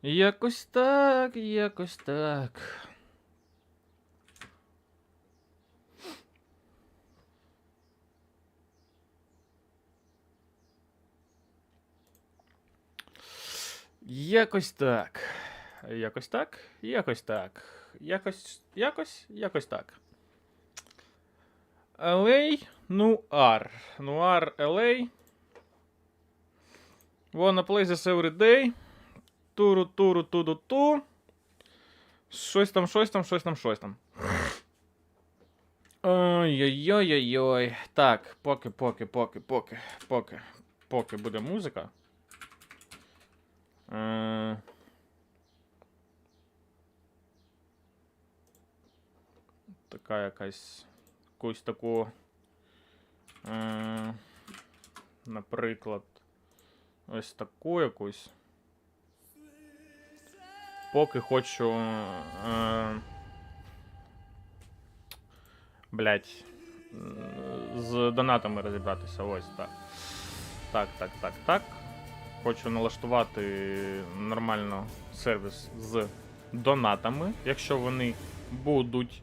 Якось так, якось так. Якось так. Якось так, якось так. Якось так. L.A NOIRE. Noir L.A. Wanna play this every day. Туру-туру-ту-ду-ту. Щось там. Ой-ой-ой-ой-ой. Так, поки буде музика. Така якусь таку, наприклад, ось таку якусь. Поки хочу, блять, з донатами розібратися, ось так. Так. Хочу налаштувати нормально сервіс з донатами, якщо вони будуть.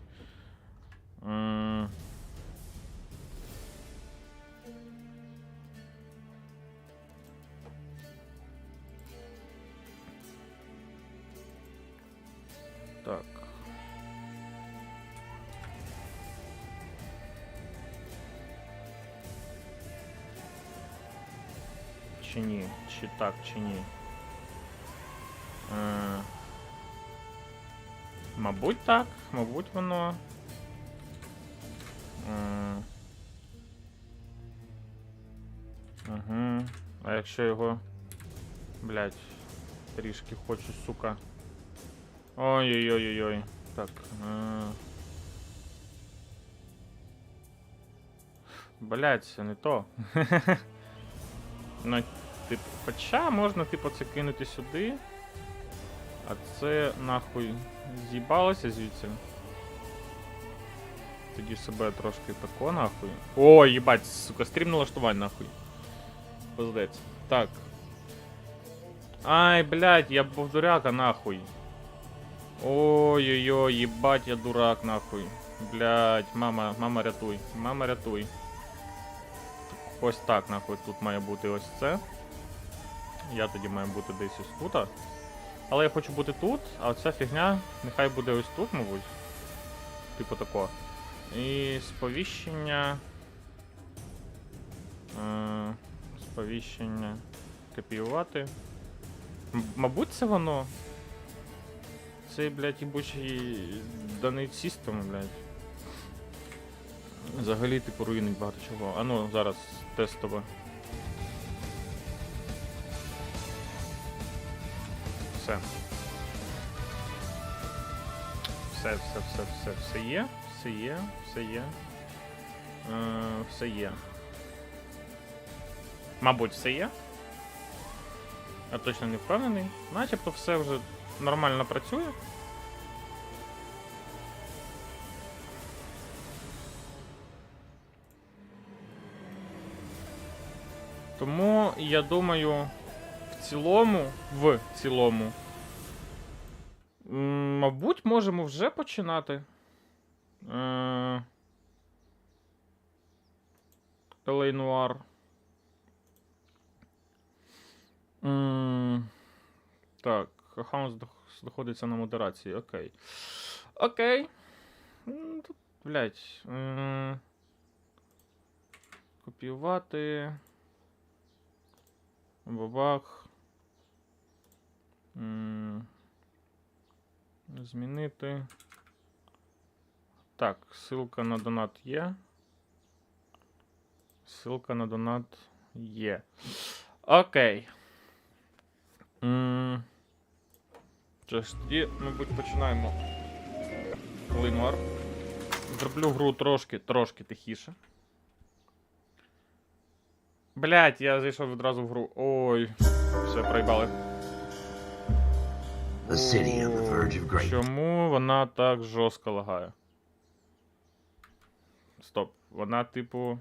Так. Чи ні? Чи так, чи ні? Мабуть так, мабуть воно. Угу. А якщо його, блять, трішки хочу, сука. Ой-ой-ой-ой-ой. Так. Блять, це не то. Ну, типу, хоча можна, типу, це кинути сюди. А це нахуй з'їбалося звідси. Тоді себе трошки тако нахуй. О, їбать, сука, стрім налаштувань нахуй. Пиздець. Так. Ай, блядь, я був дуряка нахуй. Ой-ой-ой, їбать, я дурак нахуй. Блядь, мама рятуй. Мама рятуй. Ось так нахуй тут має бути ось це. Я тоді маю бути десь ось тут. Але я хочу бути тут, а ця фігня нехай буде ось тут, мабуть. Типу тако. І сповіщення. Сповіщення. Копіювати. Мабуть, це воно. Це, блядь, їбучий даний систем, блядь. Взагалі, типу, руїнить багато чого. А ну, зараз тестово. Все. Все є. Все є. Мабуть, все є. Я точно не впевнений. Начебто все вже нормально працює. Тому, я думаю, в цілому, мабуть, можемо вже починати. L.A NOIRE. Так, аккаунт знаходиться на модерації, окей. Окей. Тут, блядь. Копіювати. Бабах. Змінити. Так, ссылка на донат є. Ссылка на донат є. Окей. Що ж, тоді, мабуть, починаємо. L.A NOIRE. Зроблю гру трошки тихіше. Блять, я зайшов відразу в гру. Ой, все, проїбали. Чому вона так жорстко лагає? Стоп, вона, типу,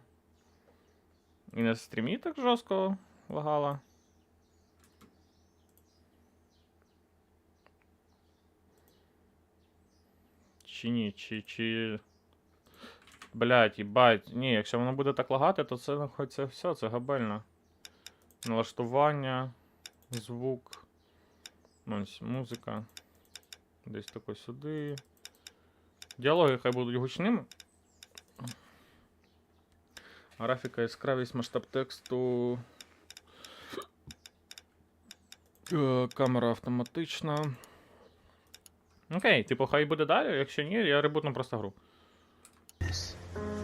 і на стрімі так жорстко лагала? чи ні, чи... Блядь, їбать. Ні, якщо воно буде так лагати, то це, хоч це все, це габельно. Налаштування, звук, ось музика. Десь тако сюди. Діалоги хай будуть гучними. Графіка, яскравість, масштаб тексту. Камера автоматична. Окей, типу, хай буде далі, якщо ні, я ребутну просто гру.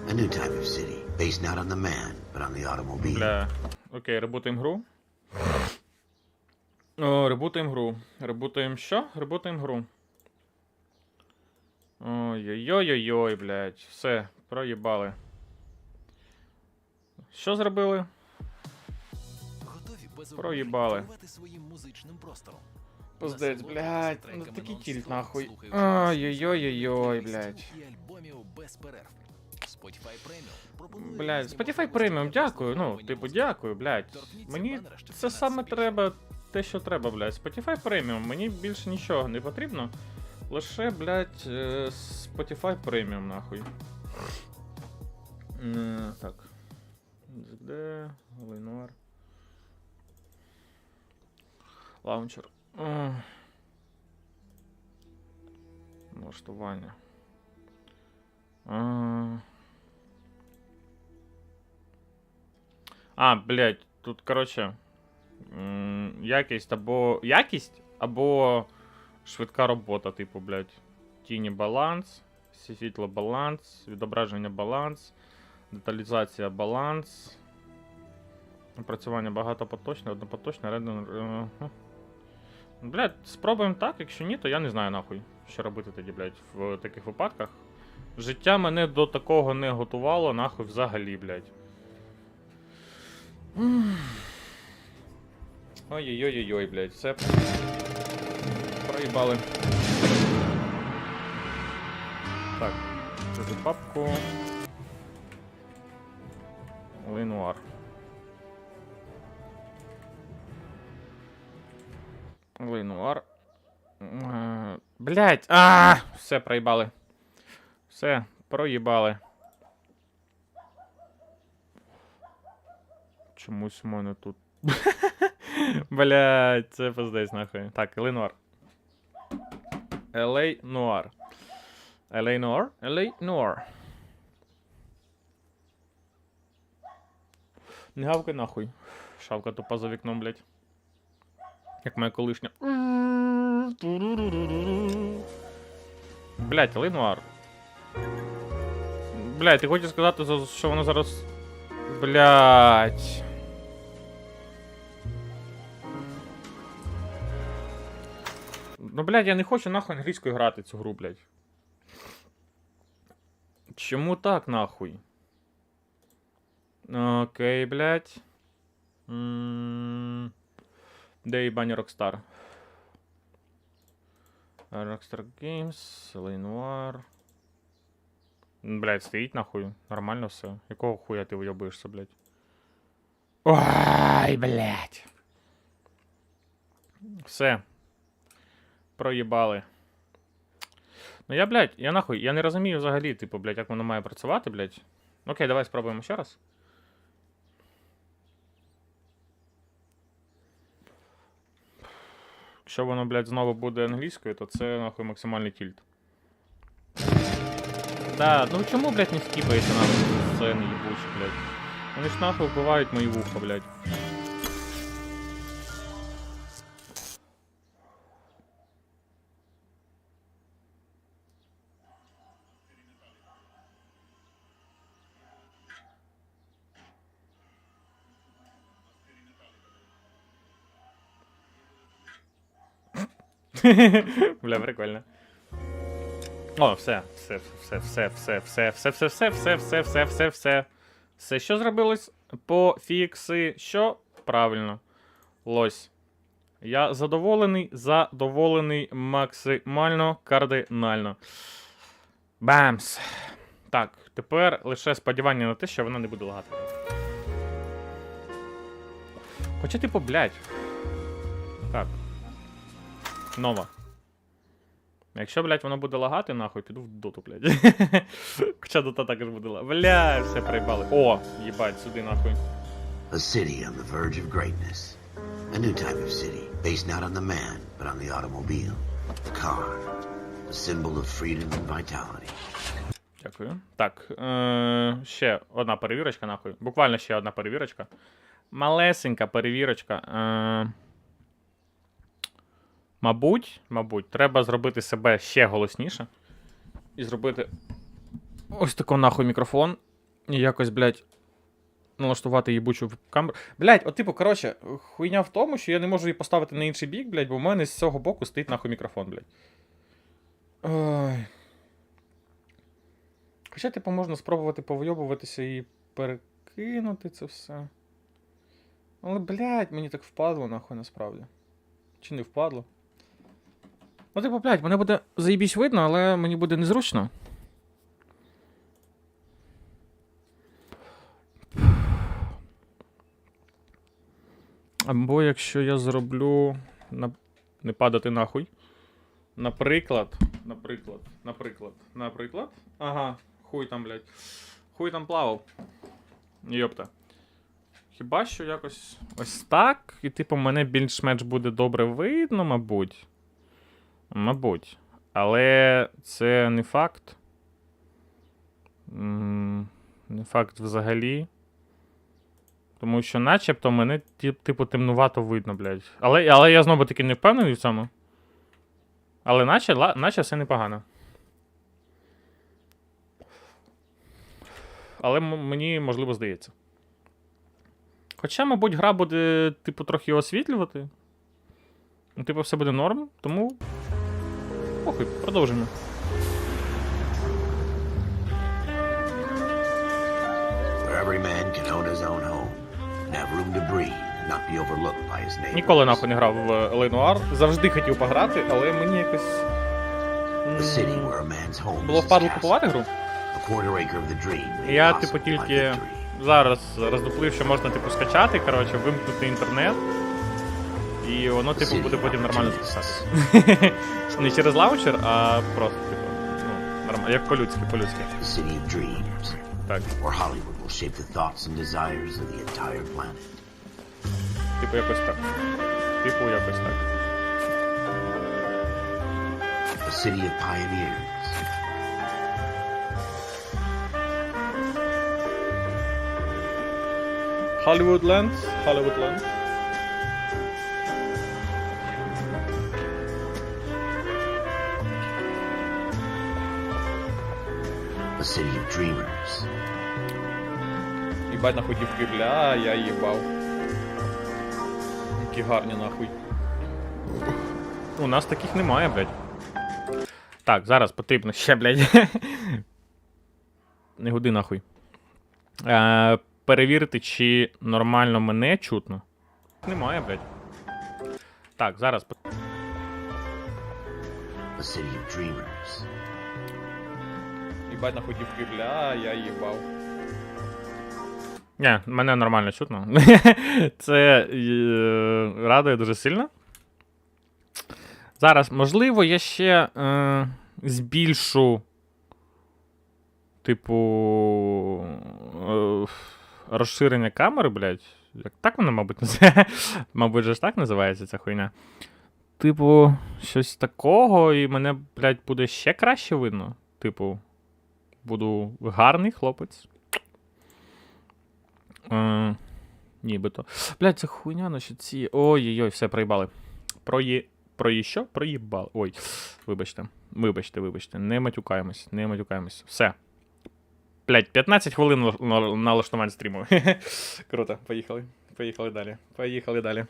A new type of city, based not on the man, but on the automobile. Бля. Окей, ребутаємо гру. О, ребутаємо гру. Ребутаємо що? Ребутаємо гру. Ой-ой-ой-ой, блядь. Все, проїбали. Що зробили? Проїбали. Пиздець, блядь. Ну такий тільт, нахуй. Ой-ой-ой-ой, блядь. Блядь, Spotify Premium, дякую. Ну, типу, дякую, блядь. Мені це саме треба, те, що треба, блядь. Spotify Premium, мені більше нічого не потрібно. Лише, блядь, Spotify Premium, нахуй. Так. Де? L.A NOIRE. Лаунчер. Налаштування. Блядь, тут, короче, якість або швидка робота, типу, блядь. Тіні баланс, світло баланс, відображення баланс, деталізація баланс, опрацювання багатопоточне, однопоточне, редно. Блядь, спробуємо так, якщо ні, то я не знаю нахуй, що робити тоді, блядь, в таких випадках. Життя мене до такого не готувало, нахуй, взагалі, блядь. Ой-ой-ой-ой, блядь, все. Проїбали. Так, цю папку. L.A NOIRE. L.A NOIRE. Блядь, все, проїбали. Все, проїбали. Чомусь у мене тут... Блядь, це пиздець нахуй. Так, L.A NOIRE. L.A NOIRE. L.A NOIRE? L.A NOIRE. Не гавкай нахуй. Шавка тупа за вікном, блядь. Як моя колишня. Блядь, L.A NOIRE. Блядь, ти хочеш сказати, що воно зараз... Блядь. Ну, блядь, я не хочу нахуй англійською грати цю гру, блядь. Чому так, нахуй? Окей, блядь. Де їбані Rockstar? Rockstar Games, L.A NOIRE. Блядь, стоїть нахуй. Нормально все. Якого хуя ти вийобуєшся, блядь? Ой, блядь. Все. Проїбали. Ну я, блядь, я нахуй, я не розумію взагалі, типу, блядь, як воно має працювати, блядь. Окей, давай спробуємо ще раз. Якщо воно, блядь, знову буде англійською, то це, нахуй, максимальний тільт. Да, ну чому, блядь, не скіпається нахуй сцени їбучі, блядь? Вони ж нахуй вбивають мої вуха, блядь. Бля, прикольно. О, все. Все, що зробилось? Пофікси. Що? Правильно. Лось. Я задоволений максимально кардинально. Бамс. Так, тепер лише сподівання на те, що вона не буде лагати. Хоча, типу, блядь. Так. Нова. Якщо, блядь, воно буде лагати, нахуй, піду в доту, блядь. Хоча дота також буде лагати. Бля, все проїбали. О, їбать, сюди, нахуй. A city on the verge of greatness. A new type of city, based not on the man, but on the automobile. The car. The symbol of freedom and vitality. Дякую. Так, ще одна перевірочка, нахуй. Буквально ще одна перевірочка. Малесенька перевірочка. Мабуть, треба зробити себе ще голосніше. І зробити ось тако нахуй мікрофон. І якось, блядь, налаштувати їбучу камеру. Блядь, от типу, коротше, хуйня в тому, що я не можу її поставити на інший бік, блядь, бо в мене з цього боку стоїть нахуй мікрофон, блядь. Ой. Хоча, типу, можна спробувати повйобуватися і перекинути це все. Але, блядь, мені так впадло, нахуй, насправді. Чи не впадло? Ну, типу, блядь, мене буде заєбісь видно, але мені буде незручно. Або якщо я зроблю... Не падати нахуй. Наприклад. Ага, хуй там, блядь. Хуй там плавав. Йопта. Хіба що якось ось так, і типу мене більш-менш буде добре видно, мабуть. Мабуть. Але це не факт. Не факт взагалі. Тому що начебто мене, типу, темнувато видно, блядь. Але я знову таки не впевнений в цьому. Але наче все непогано. Але мені, можливо, здається. Хоча, мабуть, гра буде, типу, трохи освітлювати. Ну, типу, все буде норм, тому... Похуй, продовжимо. Where every man can own his own home and have room to breathe and not be overlooked by his neighbors. Ніколи нахуй не грав в L.A NOIRE. Завжди хотів пограти, але мені якось... A city where a man's home Було is his впадло castle. купувати гру. A quarter acre of the dream made Я, possible типу, by тільки victory. зараз роздуплив, що можна, типу, скачати, коротше, вимкнути інтернет. І воно, типу, буде потім нормально записатися. Не через лаунчер, а просто, типу, ну, нормально, як по-людськи. The city of dreams. Так, Where Hollywood will shape the thoughts and desires of the entire planet. типу, якось так. A city of pioneers. Hollywoodland. A city of dreamers. Їбать нахуй дівки, бля, я їбав. Які гарні нахуй. У нас таких немає, блядь. Так, зараз потрібно ще, блядь. Не гуди нахуй. Перевірити, чи нормально мене чутно. Немає, блядь. Так, зараз. A city of dreamers. Їбать нахуй дівки, бля, я їбав. Ні, мене нормально чутно. Це радує дуже сильно. Зараз, можливо, я ще збільшу, типу, розширення камери, блядь. Як так воно, мабуть, називається? Мабуть, же ж так називається ця хуйня. Типу, щось такого, і мене, блядь, буде ще краще видно. Типу, буду гарний хлопець. Нібито. Блядь, це хуйня наші ці. Ой-ой-ой, все, проїбали. Що? Проїбали. Ой, вибачте. Не матюкаємось. Все. Блядь, 15 хвилин налаштування стріму. Круто, поїхали далі. Поїхали далі.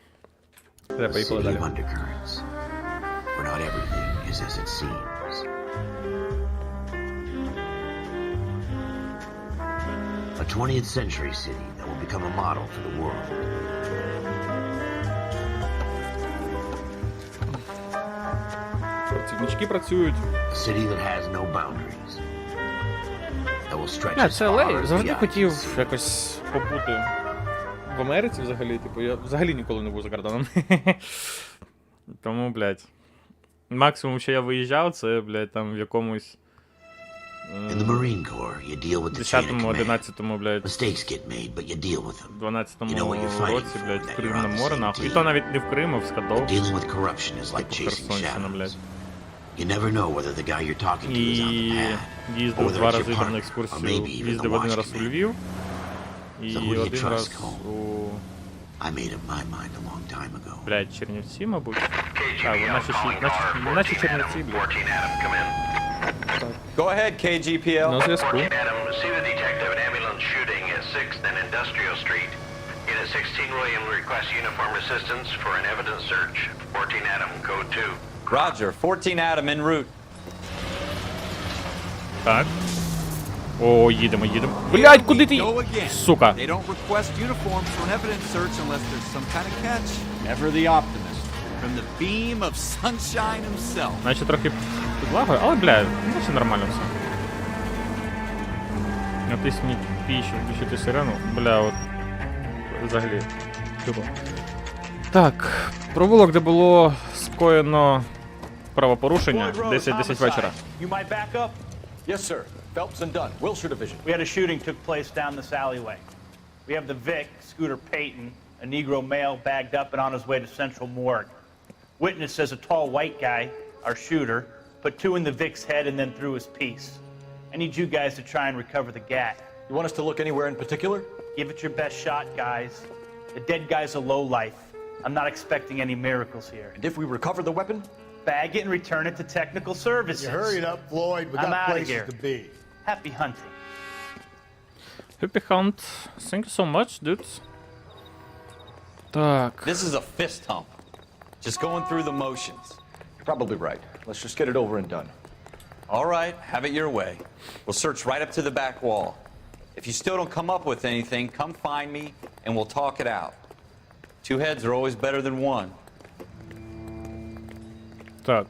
A city of undercurrents. Where not everything is as it seems. A 20th century city that will become a model for the world. Працівнички працюють. A city that has no boundaries. That will stretch Не, as це far L.A. as Завжди the eye хотів can see. якось побути в Америці взагалі. Типу, я взагалі ніколи не був за кордоном. Тому, блядь. Максимум, що я виїжджав, це, блядь, там в якомусь... In the Marine Corps, you deal with the chain of 10-му, command. 11-му, блядь, Mistakes get made, but you deal with them. 12-му You know what you're fighting році, for, блядь, that в you're Кривне on the море, same нахуй. І team. то навіть не в Крим, а в Скадов. Dealing with corruption is like chasing Херсонщина, shadows. блядь. You never know whether the guy you're talking to is on the І pad, or їздив whether 2 it's your рази там на partner, or екскурсію. maybe even the Їздив один watch раз у command. Львів. І So who do you один trust, раз Cole? у... I made up my mind a long time ago. Блядь, Чернівці, мабуть. Так, наче Чернівці, блядь. Go ahead, KGPL. На зв'язку. Adam, see the detective an ambulance shooting at 6th and Industrial Street. Unit 16 William requests uniform assistance for an evidence search. 14 Adam, code 2. Roger. 14 Adam en route. Так. О, їдемо. Блядь, куди ти? Сука. They don't request uniforms for an evidence search unless there's some kind of catch. Ever the optimist. From the beam of sunshine himself. Наче трохи підлагою, але, блядь, ну все нормально все. Натисніть включити сирену. Бля, от. Взагалі. Тупо. Так. Провулок, де було скоєно правопорушення. 10 вечора. You might back up? Yes, sir. Phelps and Dunn, Wilshire Division. We had a shooting took place down this alleyway. We have the Vic, Scooter Payton, a Negro male bagged up and on his way to Central Morgue. Witness says a tall white guy, our shooter, put 2 in the Vic's head and then threw his piece. I need you guys to try and recover the gat. You want us to look anywhere in particular? Give it your best shot, guys. The dead guy's a lowlife. I'm not expecting any miracles here. And if we recover the weapon? Bag it and return it to technical services. You hurried up, Floyd. We I'm got outta places here. to be. Happy hunting. Happy Hunt. Thank you so much, dudes. Так. This is a fist hump. Just going through the motions. You're probably right. Let's just get it over and done. All right, have it your way. We'll search right up to the back wall. If you still don't come up with anything, come find me and we'll talk it out. 2 heads are always better than 1. Так.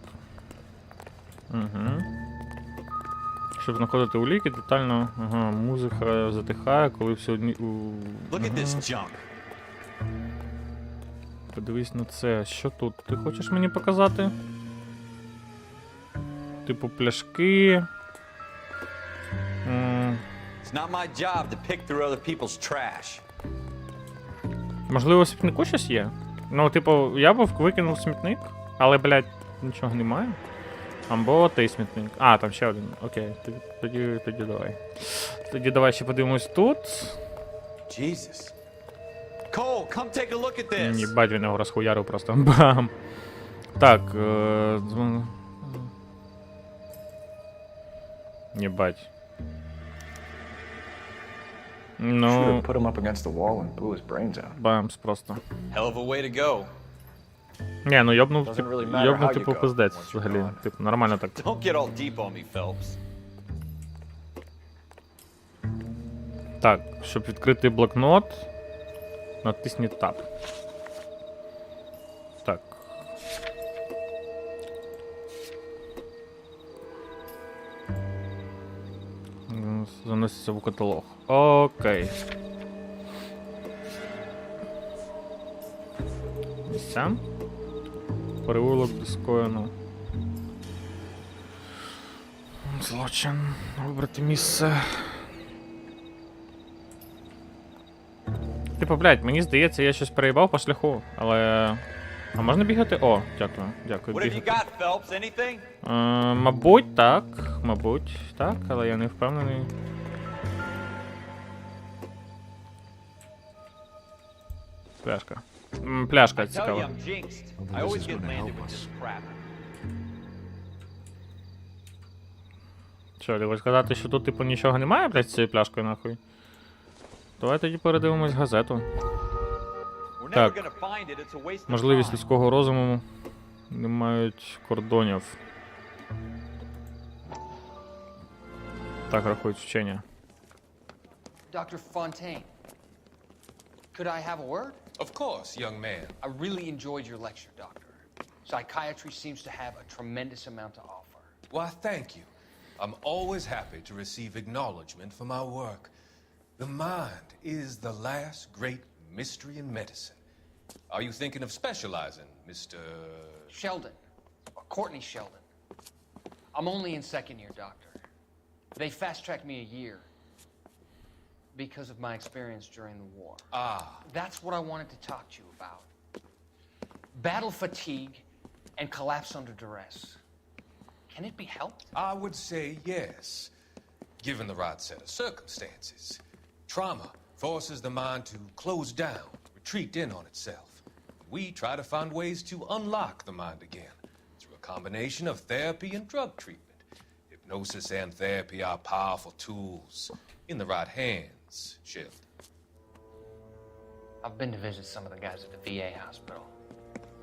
Угу. Щоб знаходити уліки, детально. Ага, музика затихає, коли все одні... Look at this junk. Подивись на це. Що тут? Ти хочеш мені показати? Типу пляшки. It's not my job to pick through other people's trash. Можливо, в смітнику щось є? Ну, типу, я б викинув смітник, але, блядь, нічого немає. Або той смітник. А, там ще один. Окей, тоді давай. Тоді давай ще подивимось тут. Jesus. Cole, come take a look at this. Єбать, він його розхуярив просто. Бам. Так, єбать. Should Ну, have put him up against the wall and blew his brains out. бамс просто. Hell of a way to go. Не, ну йобнув, Doesn't really matter how you типу, go пиздець, once you're взагалі. gone. Типу, нормально так. Don't get all deep on me, Phelps. Так, щоб відкрити блокнот, натисніть Tab. Так. Заноситься в каталог. Окей. Місця. Переулок скоєно. Злочин. Вибрати місце. Типу, блядь, мені здається, я щось переїбав по шляху, але... А можна бігати? О, дякую, дякую. What have you Бігати. got, Phelps? Anything? Мабуть, так, але я не впевнений. Пляшка. Пляшка I tell you, цікава. I'm jinxed. I always get landed with this crap. Що, ти хочеш сказати, що тут, типу, нічого немає, блядь, з цією пляшкою, нахуй? Давай тоді передивимось газету. We're never Так. gonna find it. It's a waste of Можливість time. людського розуму не мають кордонів. Так рахують вчення. Dr. Fontaine, could I have a word? Of course, young man. I really enjoyed your lecture, Doctor. Psychiatry seems to have a tremendous amount to offer. Why, thank you. I'm always happy to receive acknowledgement for my work. The mind is the last great mystery in medicine. Are you thinking of specializing, Mr. Sheldon, Courtney Sheldon. I'm only in second year, Doctor. They fast-tracked me a year because of my experience during the war. Ah. That's what I wanted to talk to you about. Battle fatigue and collapse under duress. Can it be helped? I would say yes, given the right set of circumstances. Trauma forces the mind to close down, retreat in on itself. We try to find ways to unlock the mind again through a combination of therapy and drug treatment. Hypnosis and therapy are powerful tools in the right hands, Sheldon. I've been to visit some of the guys at the VA hospital.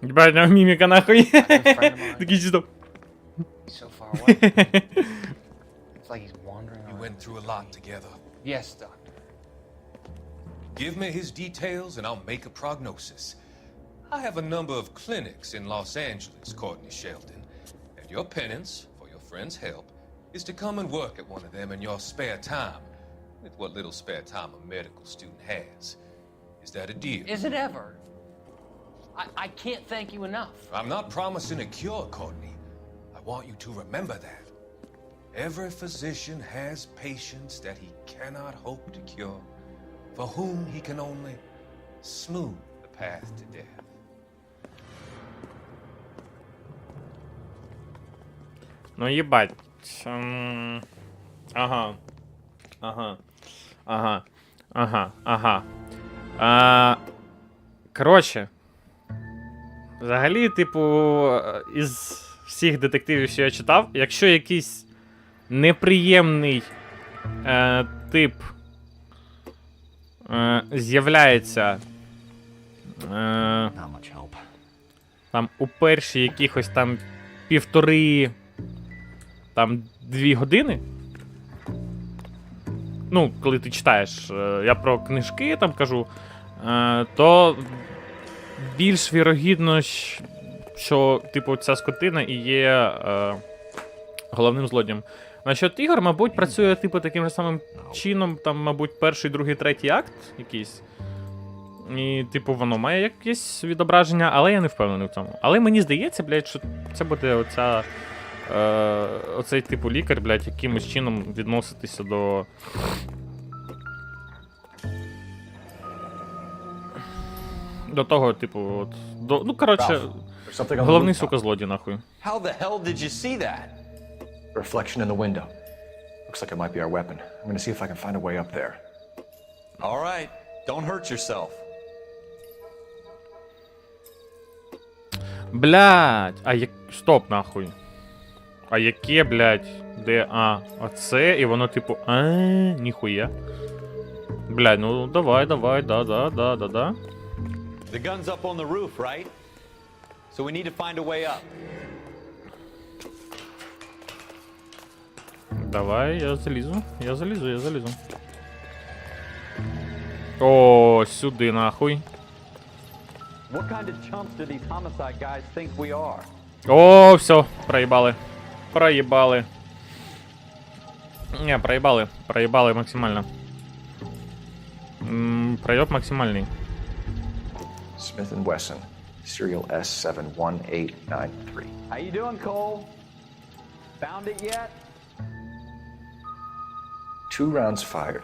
Ебать, на мимика нахуй. Friend of mine. Такие чисто. He's so far away. It's like he's wandering We around. went through a lot together. Yes, Doctor. Give me his details and I'll make a prognosis. I have a number of clinics in Los Angeles, Courtney Sheldon, and your penance, for your friend's help, is to come and work at one of them in your spare time, with what little spare time a medical student has. Is that a deal? Is it ever? I can't thank you enough. I'm not promising a cure, Courtney. I want you to remember that. Every physician has patients that he cannot hope to cure, for whom he can only smooth the path to death. Ну ебать. Ага. Коротше. Взагалі, типу, із всіх детективів, що я читав, якщо якийсь неприємний тип з'являється там у перші якихось там 1,5 там 2 години. Ну, коли ти читаєш, я про книжки там кажу, то більш вірогідно, що типу ця скотина і є головним злодієм. Насчет ігор, мабуть, працює типу таким же самим чином, там, мабуть, перший, другий, третій акт якийсь. І, типу, воно має якесь відображення, але я не впевнений в цьому. Але мені здається, блядь, що це буде оця, оцей типу лікар, блядь, якимось чином відноситися до того, типу, от, ну, коротше, головний, сука, злодій, нахуй. How the hell did you see that? Reflection in the window. Looks like it might be our weapon. I'm gonna see if I can find a way up there. All right, don't hurt yourself. Блядь, стоп, нахуй. А яке, блядь, де, оце, і воно, типу, ніхуя. Блядь, ну, давай, да. The gun's up on the roof, right? So we need to find a way up. Давай, я залізу. О, сюди, нахуй. What kind of chumps do these homicide guys think we are? О, все, проїбали. Не, проїбали максимально. Пройоб максимальний. Smith & Wesson, serial S71893. How you doing, Cole? Found it yet? 2 rounds fired.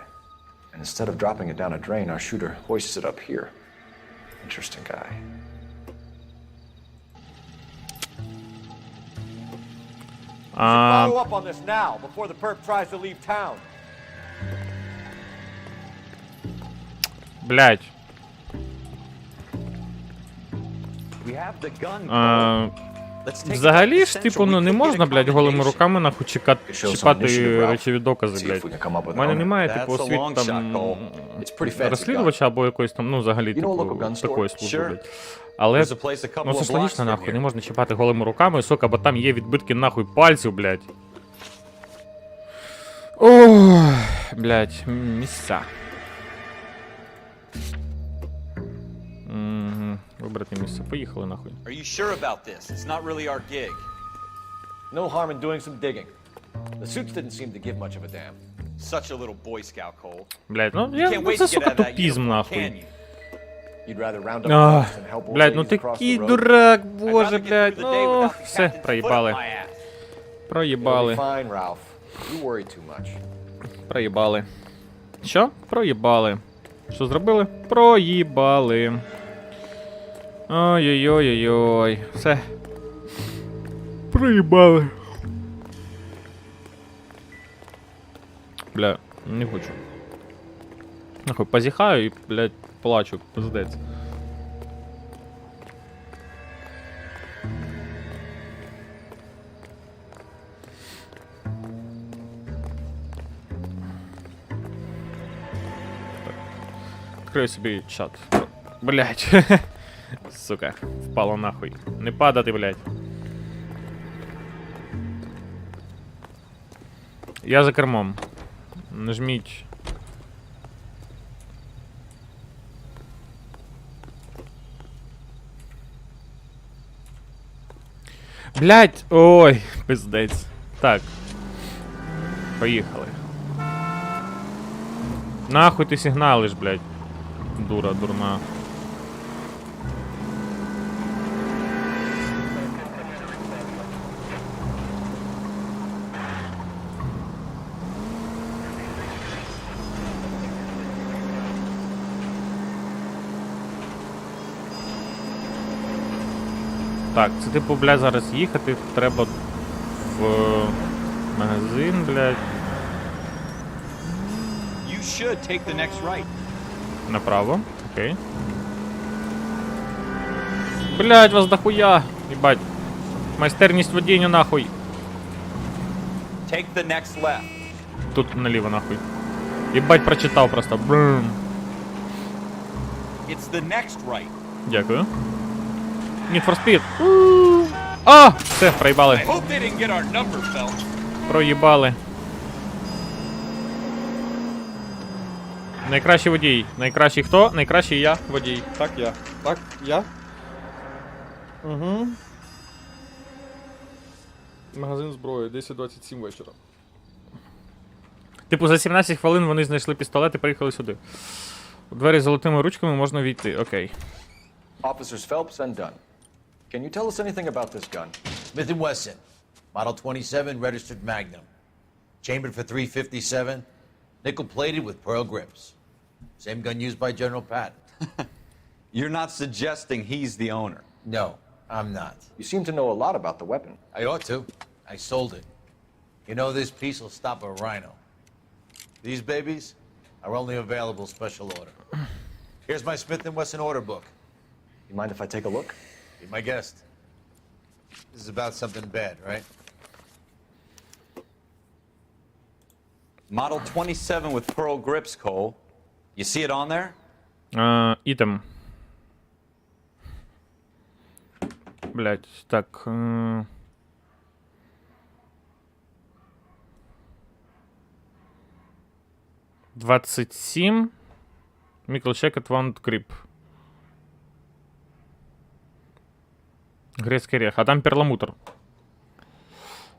And instead of dropping it down a drain, our shooter hoists it up here. Interesting guy. Follow up on this now, before the perp tries to leave town. Блять. We have the gun, Cole. Let's take Взагалі ж, типу, ну не можна, блядь, голими руками нахуй чіпати речові докази, блядь. У мене немає, типу, освіти там розслідувача або якоїсь там, ну, взагалі, типу, такої служби, блядь. Але, ну, це ж логічно, нахуй, не можна чіпати голими руками, сука, бо там є відбитки, нахуй, пальців, блядь. Ох, блядь, місця. Вибрати місце. Поїхали, нахуй. Are you sure about this? It's not really our gig. No harm in doing some digging. The suits didn't seem to give much of a damn. Such a little Boy Scout, Cole. Блядь, ну, You can't wait це, to get сука, out of that тупізм, uniform, can нахуй. you? You'd rather round up Ах, cops and help old блядь, ну ladies across такий the road? дурак, I'd боже, rather get блядь. through the day Ну, without the все, captain's foot up проїбали. my ass. You'll be Проїбали. fine, Ralph. You worry too much. Проїбали. Що? Проїбали. Що зробили? Проїбали. Ой-ой-ой-ой-ой. Все. Проїбали. Бля, не хочу. Нахуй, позіхаю і, блядь, плачу, пиздець. Открою собі чат. Блядь. Сука, впало нахуй. Не падати, блядь. Я за кермом. Нажміть. Блядь! Ой, пиздець. Так. Поїхали. Нахуй ти сигналиш, блядь. Дура, дурна. Так, це типу, блядь, зараз їхати треба в магазин, блядь. You should take the next right. Направо, окей. Блядь, вас дохуя! Ебать. Майстерність водіння нахуй. Take the next left. Тут наліво нахуй. Ебать, прочитав просто. Бррм. It's the next right. Дякую. Need for Speed. А! Все, проїбали. I hope they didn't get our number belt. Проїбали. Найкращий водій. Найкращий хто? Найкращий я водій. Так, я. Так, я. Угу. Магазин зброї, 10:27 вечора. Типу, за 17 хвилин вони знайшли пістолет і приїхали сюди. У двері з золотими ручками можна війти, окей. Officers Phelps and Dunn. Can you tell us anything about this gun? Smith & Wesson, Model 27, registered Magnum. Chambered for .357, nickel-plated with pearl grips. Same gun used by General Patton. You're not suggesting he's the owner. No, I'm not. You seem to know a lot about the weapon. I ought to. I sold it. You know, this piece will stop a rhino. These babies are only available special order. Here's my Smith & Wesson order book. You mind if I take a look? Be my guest. This is about something bad, right? Model 27 with pearl grips, Cole. You see it on there? Ітем. Блять, так. 27. Мікрочек Advanced Grip. Грецький орех. А там перламутр.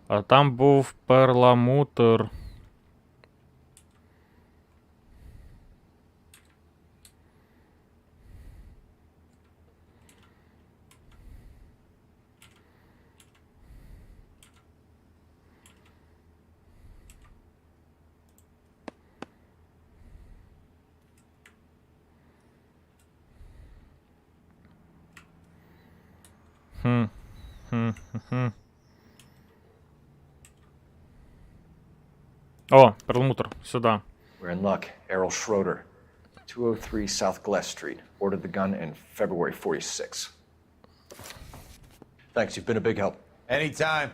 А там був перламутр. О, перламутр. Сюда. We're in luck. Errol Schroeder, 203 South Glass Street. Ordered the gun in February '46. Thanks, you've been a big help. Anytime.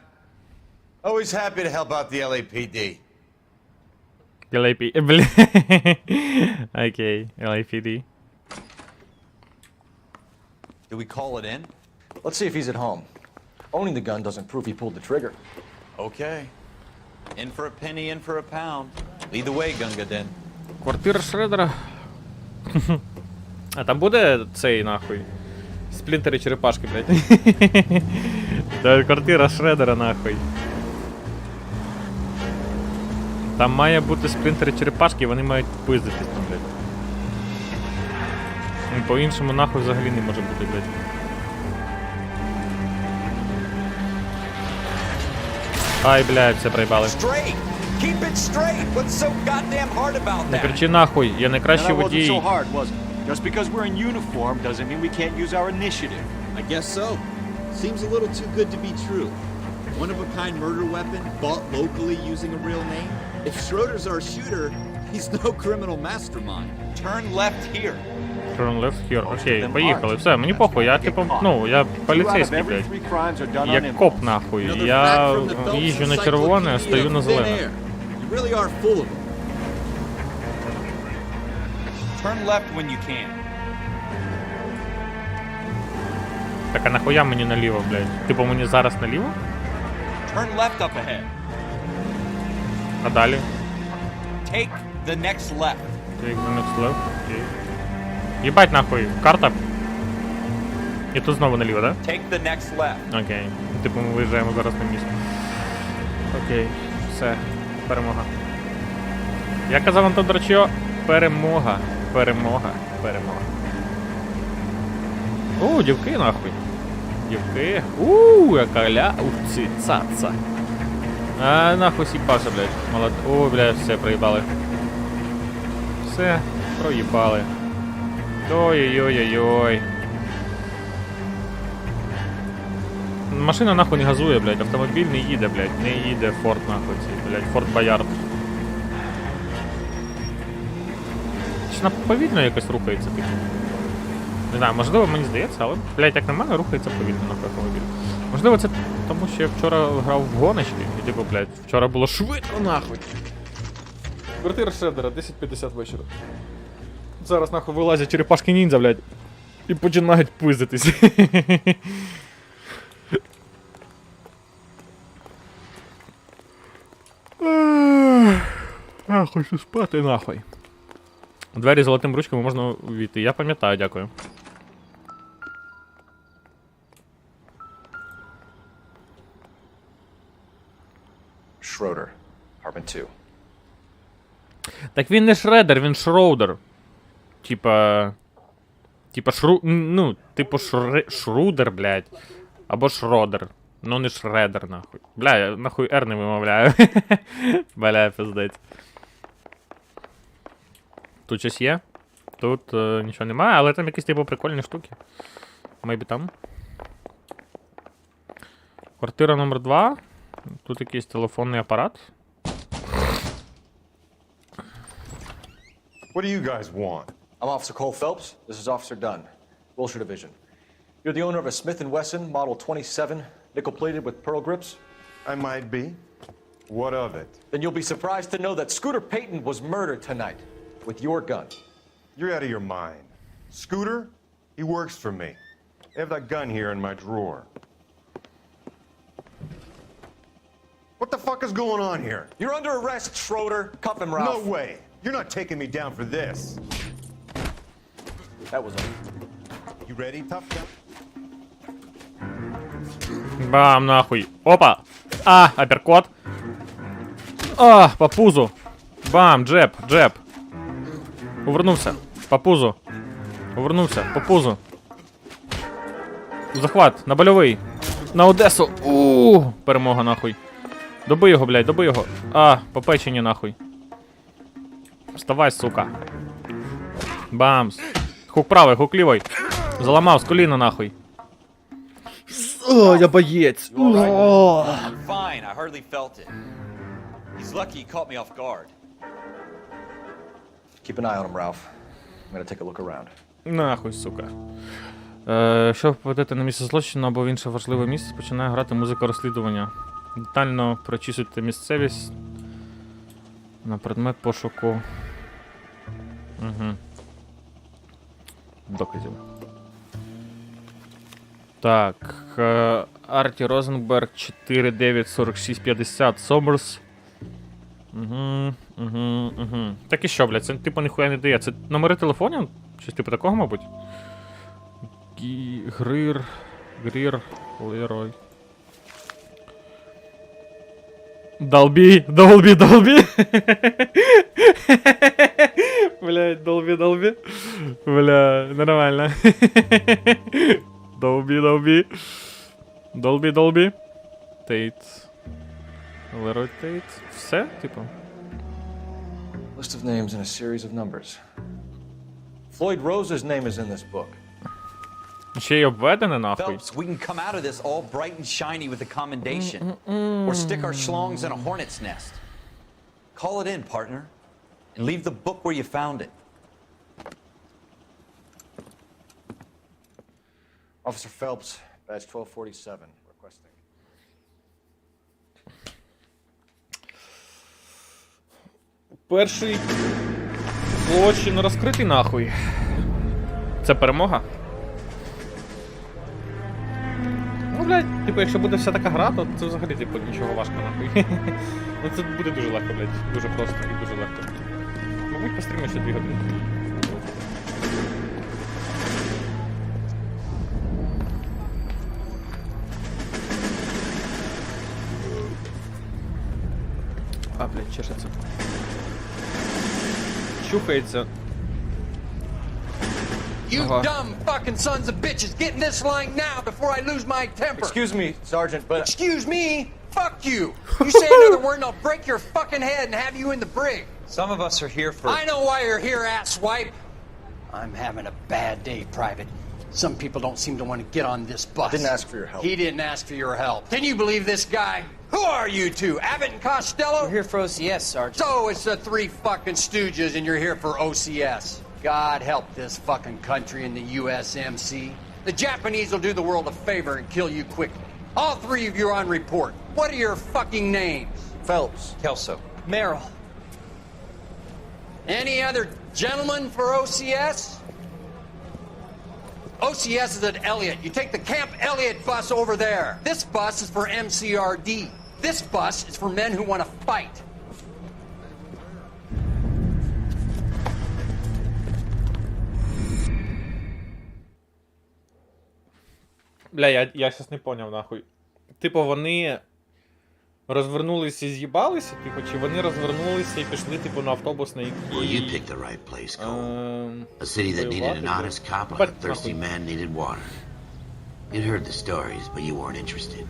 Always happy to help out the LAPD. LAPD. Окей, LAPD. Do we call it in? Let's see if he's at home. Owning the gun doesn't prove he pulled the trigger. Okay. In for a penny, in for a pound. Lead the way, Gunga Din. Квартира Шредера. А там буде цей нахуй? Сплінтери черепашки, блядь. Та квартира Шредера нахуй. Там має бути сплінтери черепашки, і вони мають пиздитись там, блядь. По-іншому нахуй взагалі не може бути, блядь. Ай, блядь, все проїбали. Straight! Keep it straight! What's so goddamn hard about Не that? кричи нахуй, я найкращий That wasn't водій. so hard, was it? Just because we're in uniform doesn't mean we can't use our initiative. I guess so. Seems a little too good to be true. One-of-a-kind murder weapon bought locally using a real name? If Schroeder's our shooter, he's no criminal mastermind. Turn left here. Turn left here. Окей, поїхали. Все, мені похуй, я типу, ну, я поліцейський, блядь. Я коп нахуй. Я їжджу на червоне, а стою на зелене. You really are full of it. Turn left when you can. Так а нахуя мені наліво, блядь? Типу мені зараз наліво? Turn left up ahead. А далі? Take the next left. Take the next left. Окей. Єбать нахуй, карта. І тут знову наліво, да? Take the next left. Окей. Типу ми виїжджаємо зараз на місто. Окей. Все. Перемога. Я казав Антон Драчо. Перемога. Перемога. Перемога. Дівки нахуй. Дівки. Яка ля. Ух ці, цаца. А, нахуй сіпаша, блядь. Молод. О, блядь, все проїбали. Все, проїбали. Ой-ой-ой-ой-ой. Машина нахуй не газує, блядь. Автомобіль не їде, блядь. Не їде Форд нахуй цей, блядь. Форд Боярд. Чи вона повільно якось рухається, типу? Не знаю, можливо, мені здається, але, блядь, як на мене, рухається повільно нахуй автомобіль. Можливо, це тому, що я вчора грав в гоночки, і типу, блядь, вчора було швидко нахуй. Квартира Шредера, 10:50 вечора. Зараз нахуй вилазять черепашки ніндзя, блядь, і починають пиздитись. Хочу спати нахуй. Двері золотим ручками можна увійти. Я пам'ятаю, дякую. Schroeder, apartment 2. Так він не Шредер, він Шроудер. Типа Шрудер, блядь. Або Шродер. Ну не Шредер, нахуй. Бля, я нахуй R не вимовляю. Бля, пиздець. Тут щось є? Тут нічого немає, але там якісь типу прикольні штуки. Maybe там. Квартира номер 2. Тут якийсь телефонний апарат. What do you guys want? I'm Officer Cole Phelps. This is Officer Dunn, Wilshire Division. You're the owner of a Smith & Wesson Model 27, nickel-plated with pearl grips? I might be. What of it? Then you'll be surprised to know that Scooter Payton was murdered tonight with your gun. You're out of your mind. Scooter? He works for me. I have that gun here in my drawer. What the fuck is going on here? You're under arrest, Schroeder. Cuff him, Ralph. No way. You're not taking me down for this. That was a... You ready, tough guy? Бам, нахуй. Опа! А, апперкот. А, по пузу. Бам, джеб, джеб. Увернувся. По пузу. Увернувся, по пузу. Захват, на больовий. На Одесу. Перемога, нахуй. Доби його, блядь, доби його. А, по печені, нахуй. Вставай, сука. Бамс. Хук правий, хук лівий. Заламав з коліна, нахуй. О, я боєць. I'm fine. I hardly felt it. He's lucky he caught me off guard. Keep an eye on him, Ralph. I'm gonna take a look around. Нахуй, сука. Щоб попадати на місце злочину або в інше важливе місце, починає грати музика розслідування. Детально прочісуйте місцевість на предмет пошуку. Угу. Доказів. Так. Арті Розенберг 494650 Сомерс. Так і що, блядь, це типу ніхуя не дає. Це номери телефонів? Щось типу такого, мабуть? Грір, Лерой. Долбі. Блядь, долби. Бля, нормально. Долби. Тейт. Лерой Тейт. Все, типу? List of names and a series of numbers. Floyd Rose's name is in this book. Ще й обведене, нахуй. Phelps, we can come out of this all bright and shiny with a commendation. Or stick our schlongs in a hornet's nest. Call it in, partner. And leave the book where you found it. Officer Phelps, badge 1247, requesting. Перший злочин розкритий, нахуй. Це перемога? Ну, блядь, типу, якщо буде вся така гра, то це взагалі, типу, нічого важкого, нахуй. Ну, це буде дуже легко, блядь. Дуже просто і дуже легко. Мабуть, пострімаю ще 2 години. А, блядь, чешеться. Чухається. You dumb fucking sons of bitches, get in this line now before I lose my temper. Excuse me, Sergeant, but... Excuse me? Fuck you. You say another word and I'll break your fucking head and have you in the brig. Some of us are here for... I know why you're here, asswipe. I'm having a bad day, Private. Some people don't seem to want to get on this bus. Didn't ask for your help. He didn't ask for your help. Can you believe this guy? Who are you two? Abbott and Costello? We're here for OCS, Sergeant. So it's the 3 fucking stooges and you're here for OCS. God help this fucking country and the USMC. The Japanese will do the world a favor and kill you quickly. All 3 of you are on report. What are your fucking names? Phelps. Kelso. Merrill. Any other gentlemen for OCS? OCS is at Elliott. You take the Camp Elliott bus over there. This bus is for MCRD. This bus is for men who want to fight. Бля, я щас не поняв, нахуй. Типу, вони розвернулися і з'їбалися, типу, чи вони розвернулися і пішли, типу, на автобус, на який... Well, you picked the right place, Cole. A city that needed an honest cop like a thirsty man needed water. You'd heard the stories, but you weren't interested.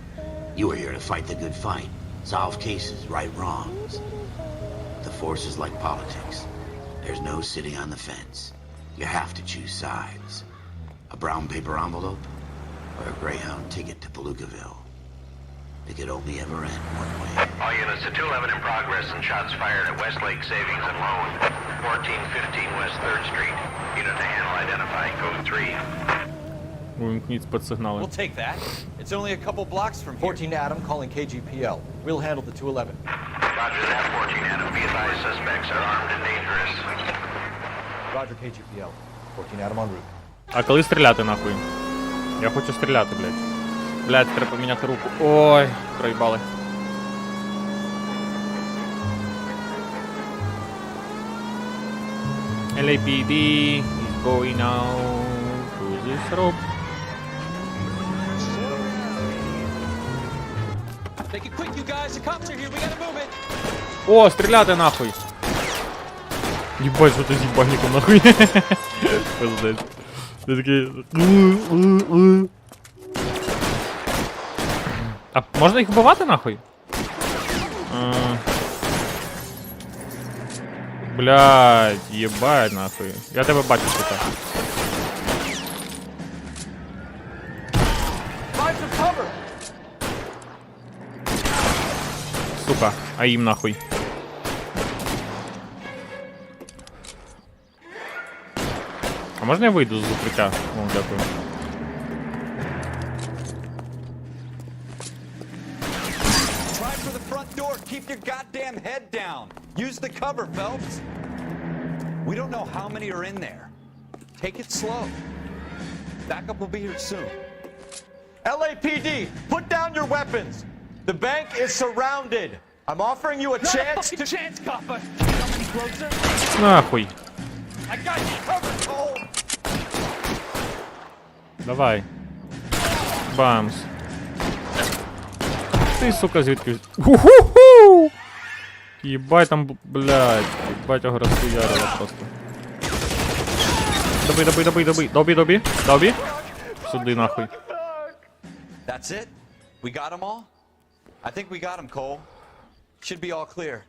You were here to fight the good fight, solve cases, right wrongs. The force is like politics. There's no sitting on the fence. You have to choose sides. A brown paper envelope or a Greyhound ticket to Palookaville. It could only ever end one way. All units to 211 in progress and shots fired at Westlake Savings and Loan, 1415 West 3rd Street. Unit to handle identify, code 3. Увімкніть спецсигнали. We'll take that. It's only a couple blocks from here. 14 Adam calling KGPL. We'll handle the 211. Roger that, 14 Adam. Be advised, suspects are armed and dangerous. Roger KGPL. 14 Adam en route. А коли стріляти, нахуй? Я хочу стріляти, блядь. Блядь, треба поміняти руку. Ой, проїбали. LAPD is going out to this rope. Take it quick, you guys. The cops are here. We gotta move it. О, стріляти, нахуй. Єбать, що ти з їбальником, нахуй. Пиздець. Ти такий... А можна їх вбивати, нахуй? Блядь, єбать, нахуй. Я тебе бачу, сука. Сука, а їм нахуй. А можна я вийду з укриття? О, дякую. Try for the front door. Keep your goddamn head down. Use the cover, Phelps. We don't know how many are in there. Take it slow. Backup will be here soon. LAPD, put down your weapons. The bank is surrounded. I'm offering you a chance to... chance, copper. Come any closer? Нахуй. I got you covered, Cole. Давай. Бамс. Ти, сука, звідки? Уху-ху! Єбать там, блядь. Єбать його розхуярило просто. Добі. Сюди, нахуй. That's it? We got them all? I think we got them, Cole. Should be all clear.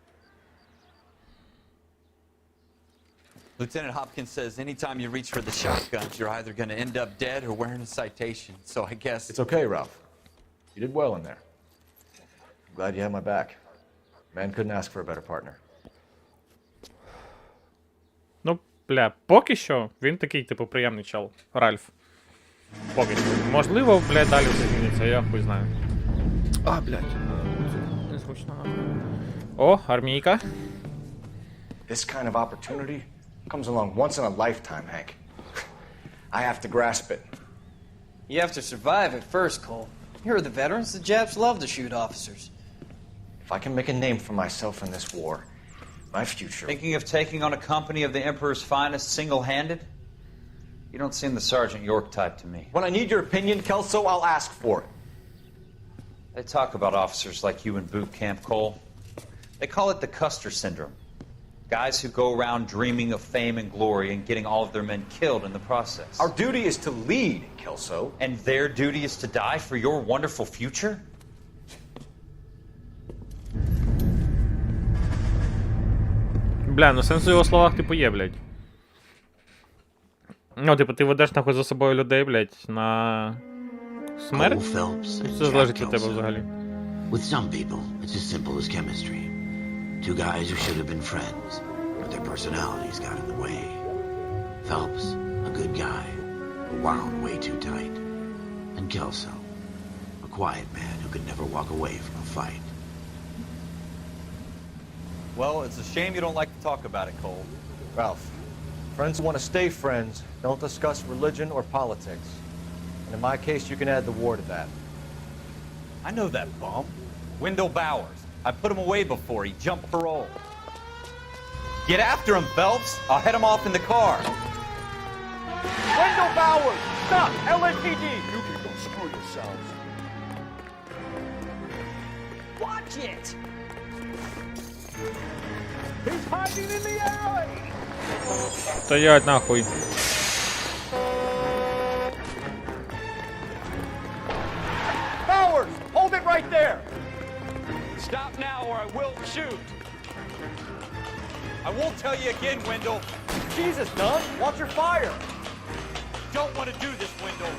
Lieutenant Hopkins says anytime you reach for the shotguns, you're either going to end up dead or wearing a citation. So I guess... It's okay, Ralph. You did well in there. I'm glad you had my back. Man couldn't ask for a better partner. Ну, бля, поки що він такий, типу, приємний чел. Ральф. Поки що. Можливо, бля, далі все зміниться, я хуй знаю. А, блядь. Незручно. О, армійка. This kind of opportunity comes along once in a lifetime, Hank. I have to grasp it. You have to survive it first, Cole. Here are the veterans. The Japs love to shoot officers. If I can make a name for myself in this war, my future... Thinking of taking on a company of the Emperor's finest single-handed? You don't seem the Sergeant York type to me. When I need your opinion, Kelso, I'll ask for it. They talk about officers like you in boot camp, Cole. They call it the Custer syndrome. Guys who go around dreaming of fame and glory and getting all of their men killed in the process. Our duty is to lead, Kelso. And their duty is to die for your wonderful future? Бля, ну сенс у його словах, типу, є, блядь. Ну, типу, ти ведеш нахуй за собою людей, блядь, на смерть? Це залежить від тебе взагалі. With some people, it's as simple as chemistry. Two guys who should have been friends, but their personalities got in the way. Phelps, a good guy, but wound way too tight. And Kelso, a quiet man who could never walk away from a fight. Well, it's a shame you don't like to talk about it, Cole. Ralph, friends who want to stay friends don't discuss religion or politics. And in my case, you can add the war to that. I know that bum. Wendell Bowers. I put him away before he jumped parole. Get after him, Phelps. I'll head him off in the car. Wendell Bowers! Stop! LAPD! You can go screw yourselves. Watch it! He's hiding in the alley! Стоять нахуй. Bowers! Hold it right there! Stop now or I will shoot. I won't tell you again, Wendell. Jesus, Dunn! Watch your fire! Don't want to do this, Wendell.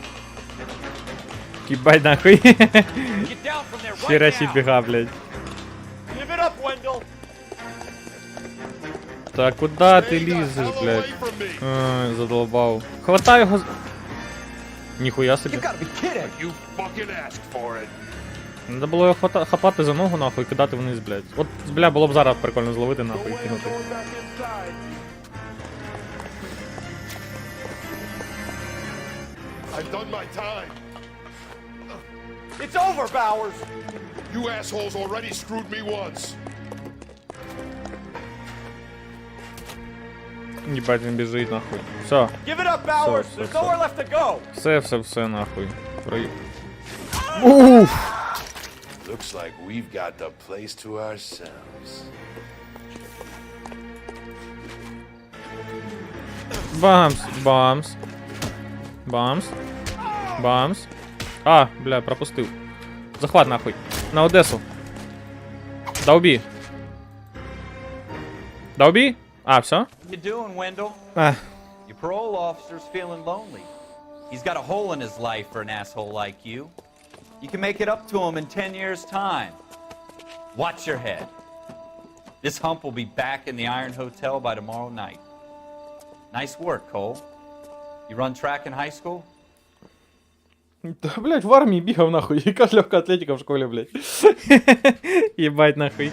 Кібать нахуй. Get down from there Ще right раз now. біга, блядь. Give it up, Wendell! Та куда ти лізеш, блядь? Ай, задолбав. Хватай його. Ніхуя собі. You gotta be kidding! You fucking asked for it! Треба було його хапати за ногу, нахуй, і кидати вниз, блядь. От, бля, було б зараз прикольно зловити, нахуй, і кинути. I've done my time. It's over, Bowers! You assholes already screwed me once. Єбать, він біжить, нахуй. Все. Give it up, Bowers! Все, There's nowhere left to go! Все, нахуй. Уф! Looks like we've got the place to ourselves. Бамс, бамс. Бамс. Бамс. А, бля, пропустив. Захват, нахуй. На Одесу. Долби. Долби? А, все? What you doing, Wendell? Your parole officer's feeling lonely. He's got a hole in his life for an asshole like you. You can make it up to him in 10 years' time. Watch your head. This hump will be back in the Iron Hotel by tomorrow night. Nice work, Cole. You run track in high school? Да, блядь, в армії бігав, нахуй. Яка ж легка атлетика в школі, блядь. Єбать, нахуй.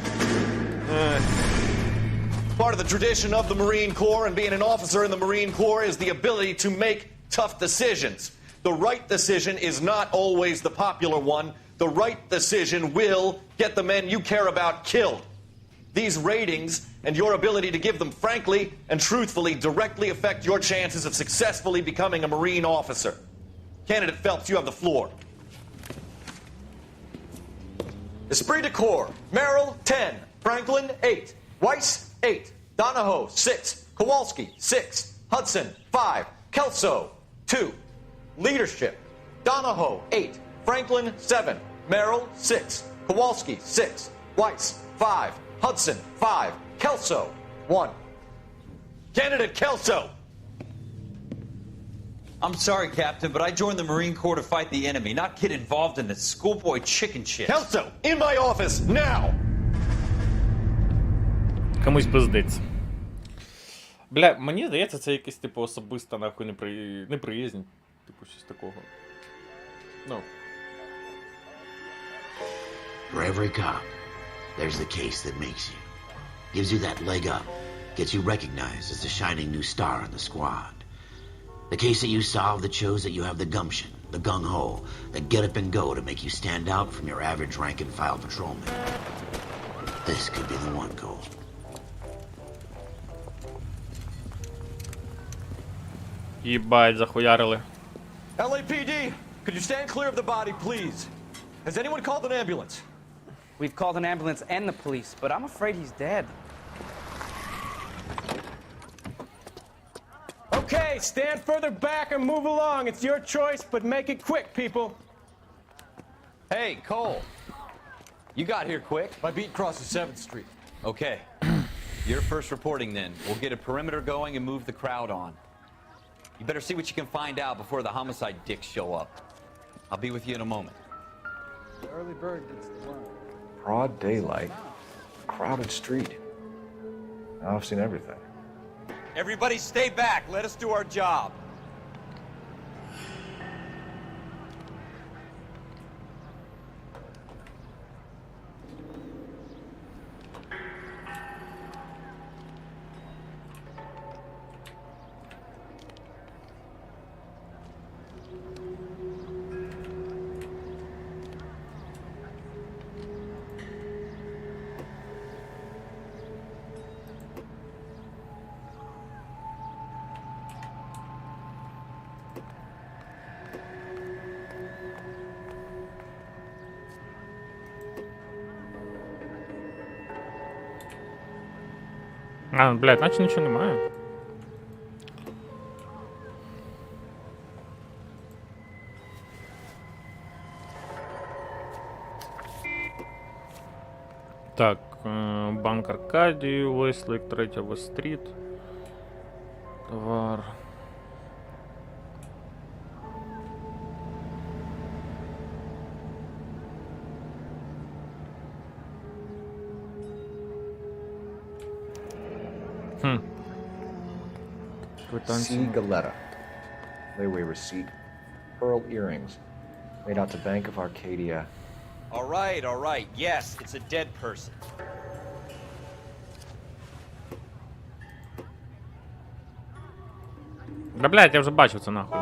Part of the tradition of the Marine Corps and being an officer in the Marine Corps is the ability to make tough decisions. The right decision is not always the popular one. The right decision will get the men you care about killed. These ratings and your ability to give them frankly and truthfully directly affect your chances of successfully becoming a Marine officer. Candidate Phelps, you have the floor. Esprit de Corps, Merrill, 10. Franklin, 8. Weiss, 8. Donahoe, 6. Kowalski, 6. Hudson, 5. Kelso, 2. Leadership, Donahoe, 8. Franklin, 7. Merrill, 6. Kowalski, 6. Weiss, 5. Hudson, 5. Kelso, 1. Candidate Kelso! I'm sorry, Captain, but I joined the Marine Corps to fight the enemy, not get involved in this schoolboy chicken shit. Kelso, in my office, now! Комусь пиздець. Бля, мені здається, це якась, типу, особиста, нахуй, неприязнь. Типу, щось такого. Ну. For every cop, there's the case that makes you. Gives you that leg up. Gets you recognized as the shining new star in the squad. The case that you solve that shows that you have the gumption, the gung-ho, the get up and go to make you stand out from your average rank-and-file patrolman. This could be the one, Cole. Єбать, захуярили. LAPD, could you stand clear of the body, please? Has anyone called an ambulance? We've called an ambulance and the police, but I'm afraid he's dead. Okay, stand further back and move along. It's your choice, but make it quick, people. Hey, Cole. You got here quick. My beat crosses 7th Street. Okay. You're first reporting then. We'll get a perimeter going and move the crowd on. You better see what you can find out before the homicide dicks show up. I'll be with you in a moment. The early bird gets the worm. Broad daylight, crowded street. Now I've seen everything. Everybody stay back. Let us do our job. А, блядь, наче нічого немає. Так, банк Аркадії, Вестлейк, 3 Вест-стріт. Товар. C. Galetta. Layaway receipt. Pearl earrings. Made out to Bank of Arcadia. All right. Yes, it's a dead person. Да, блядь, я вже бачив це нахуй.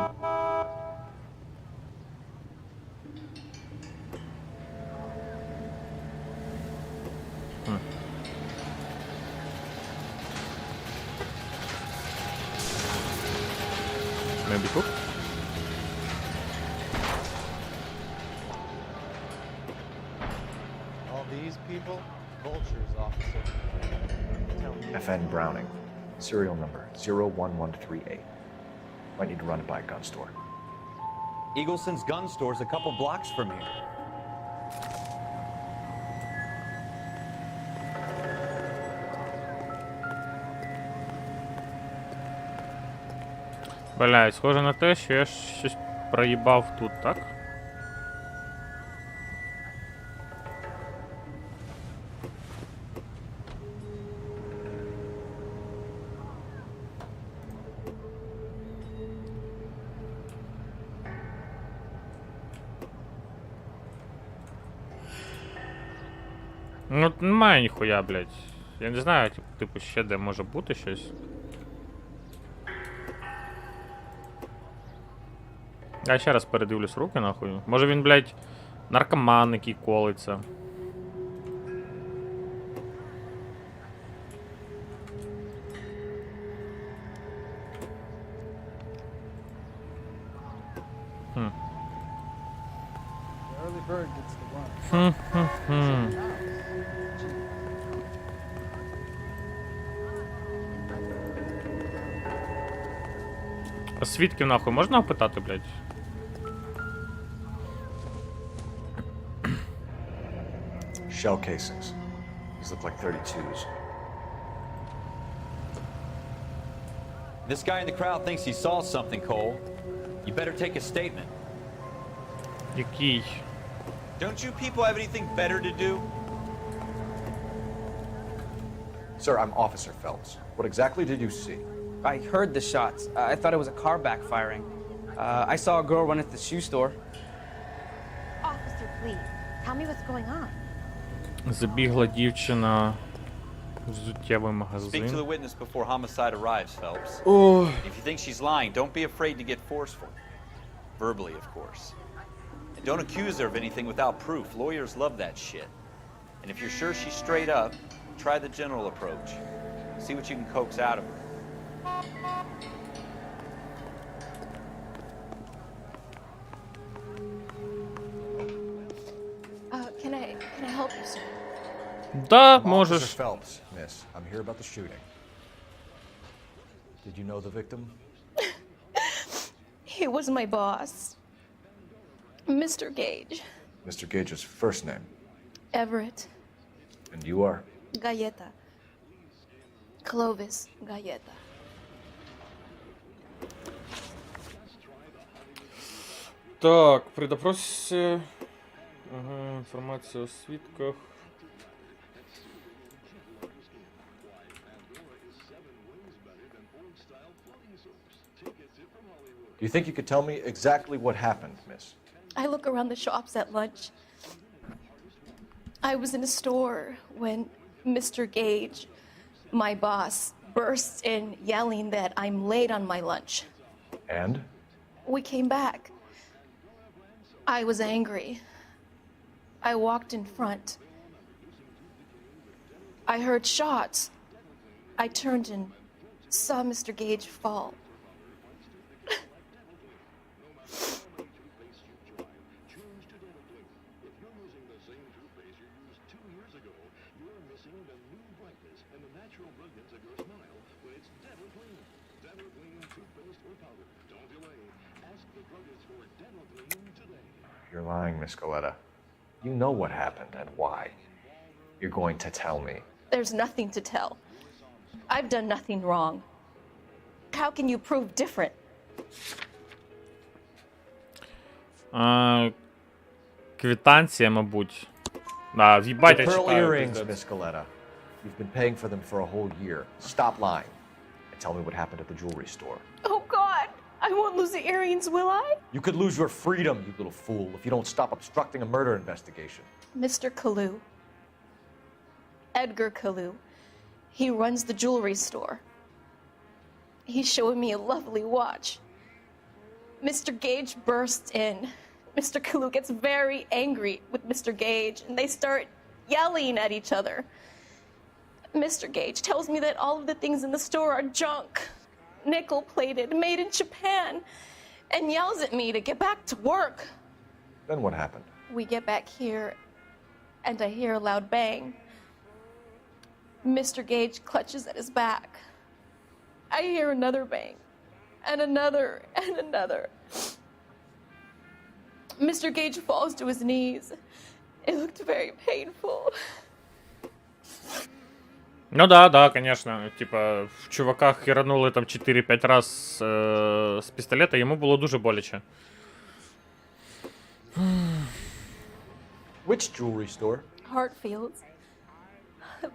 Maybe тут? All these people, vultures, officer. FN Browning. Serial number 01138. Might need to run it by a gun store. Eagleson's gun store's a couple blocks from here. Блядь, схоже на те, що я щось проїбав тут, так? Ну, немає ніхуя, блядь. Я не знаю, типу, ще де може бути щось. Я ще раз передивлюсь руки, нахуй. Може він, блядь, наркоман, який колиться. А свідків нахуй можна опитати, блядь? Shell casings. These look like 32s. This guy in the crowd thinks he saw something, Cole. You better take a statement. Який? Don't you people have anything better to do? Sir, I'm Officer Phelps. What exactly did you see? I heard the shots. I thought it was a car backfiring. I saw a girl run into the shoe store. Officer, please, tell me what's going on. Забігла дівчина в взуттєвий Speak to магазин. the witness before homicide arrives, Phelps. Ох. If you think she's lying, don't be afraid to get forceful. Verbally, of course. And don't accuse her of anything without proof. Lawyers love that shit. And if you're sure she's straight up, try the general approach. See what you can coax out of her. Can I help you, sir? Да, I'm Officer можеш. Phelps, miss. I'm here about the shooting. Did you know the victim? He was my boss, Mr. Gage. Mr. Gage's first name. Everett. And you are? Galleta. Clovis Galleta. Так, при допросі. Ага, інформація у свідках. Do you think you could tell me exactly what happened, miss? I look around the shops at lunch. I was in a store when Mr. Gage, my boss, bursts in yelling that I'm late on my lunch. And? We came back. I was angry. I walked in front. I heard shots. I turned and saw Mr. Gage fall. You're lying, Miss Galetta. You know what happened and why. You're going to tell me. There's nothing to tell. I've done nothing wrong. How can you prove different? Квитанція, мабуть. Да, в'їбать, The я pearl читаю. earrings, пиздець. Miss Galetta. You've been paying for them for a whole year. Stop lying. And tell me what happened at the jewelry store. Oh, God! I won't lose the earrings, will I? You could lose your freedom, you little fool, if you don't stop obstructing a murder investigation. Mr. Kalu. Edgar Kalu. He runs the jewelry store. He's showing me a lovely watch. Mr. Gage bursts in. Mr. Kalu gets very angry with Mr. Gage, and they start yelling at each other. Mr. Gage tells me that all of the things in the store are junk, nickel-plated, made in Japan, and yells at me to get back to work. Then what happened? We get back here, and I hear a loud bang. Mr. Gage clutches at his back. I hear another bang, and another, and another. Mr. Gage falls to his knees. It looked very painful. Ну да, конечно. Типа, в чуваках херанули там 4-5 раз з пістолета, йому було дуже боляче. Which jewelry store? Hartfield's.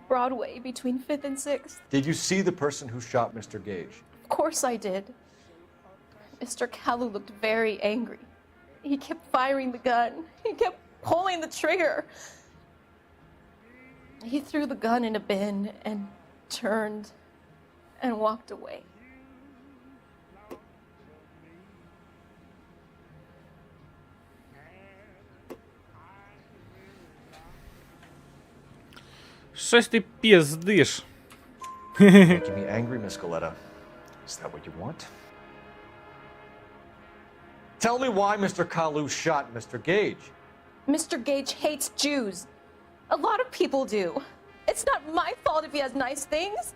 Broadway, between 5th and 6th. Did you see the person who shot Mr. Gage? Of course I did. Mr. Kalu looked very angry. He kept firing the gun. He kept pulling the trigger. He threw the gun in a bin and turned and walked away. Щось ти піздиш. Making me angry, Miss Galetta. Is that what you want? Tell me why Mr. Kalu shot Mr. Gage. Mr. Gage hates Jews. A lot of people do. It's not my fault if he has nice things.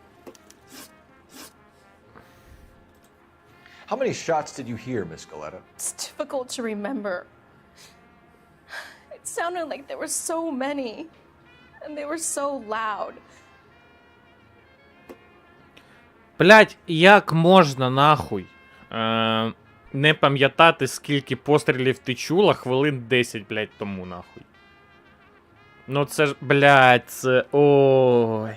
How many shots did you hear, Miss Galetta? It's difficult to remember. It sounded like there were so many, and they were so loud. Блять, як можна нахуй не пам'ятати, скільки пострілів ти чула хвилин 10, блять, тому нахуй. Ну це ж, блять, це... Ой.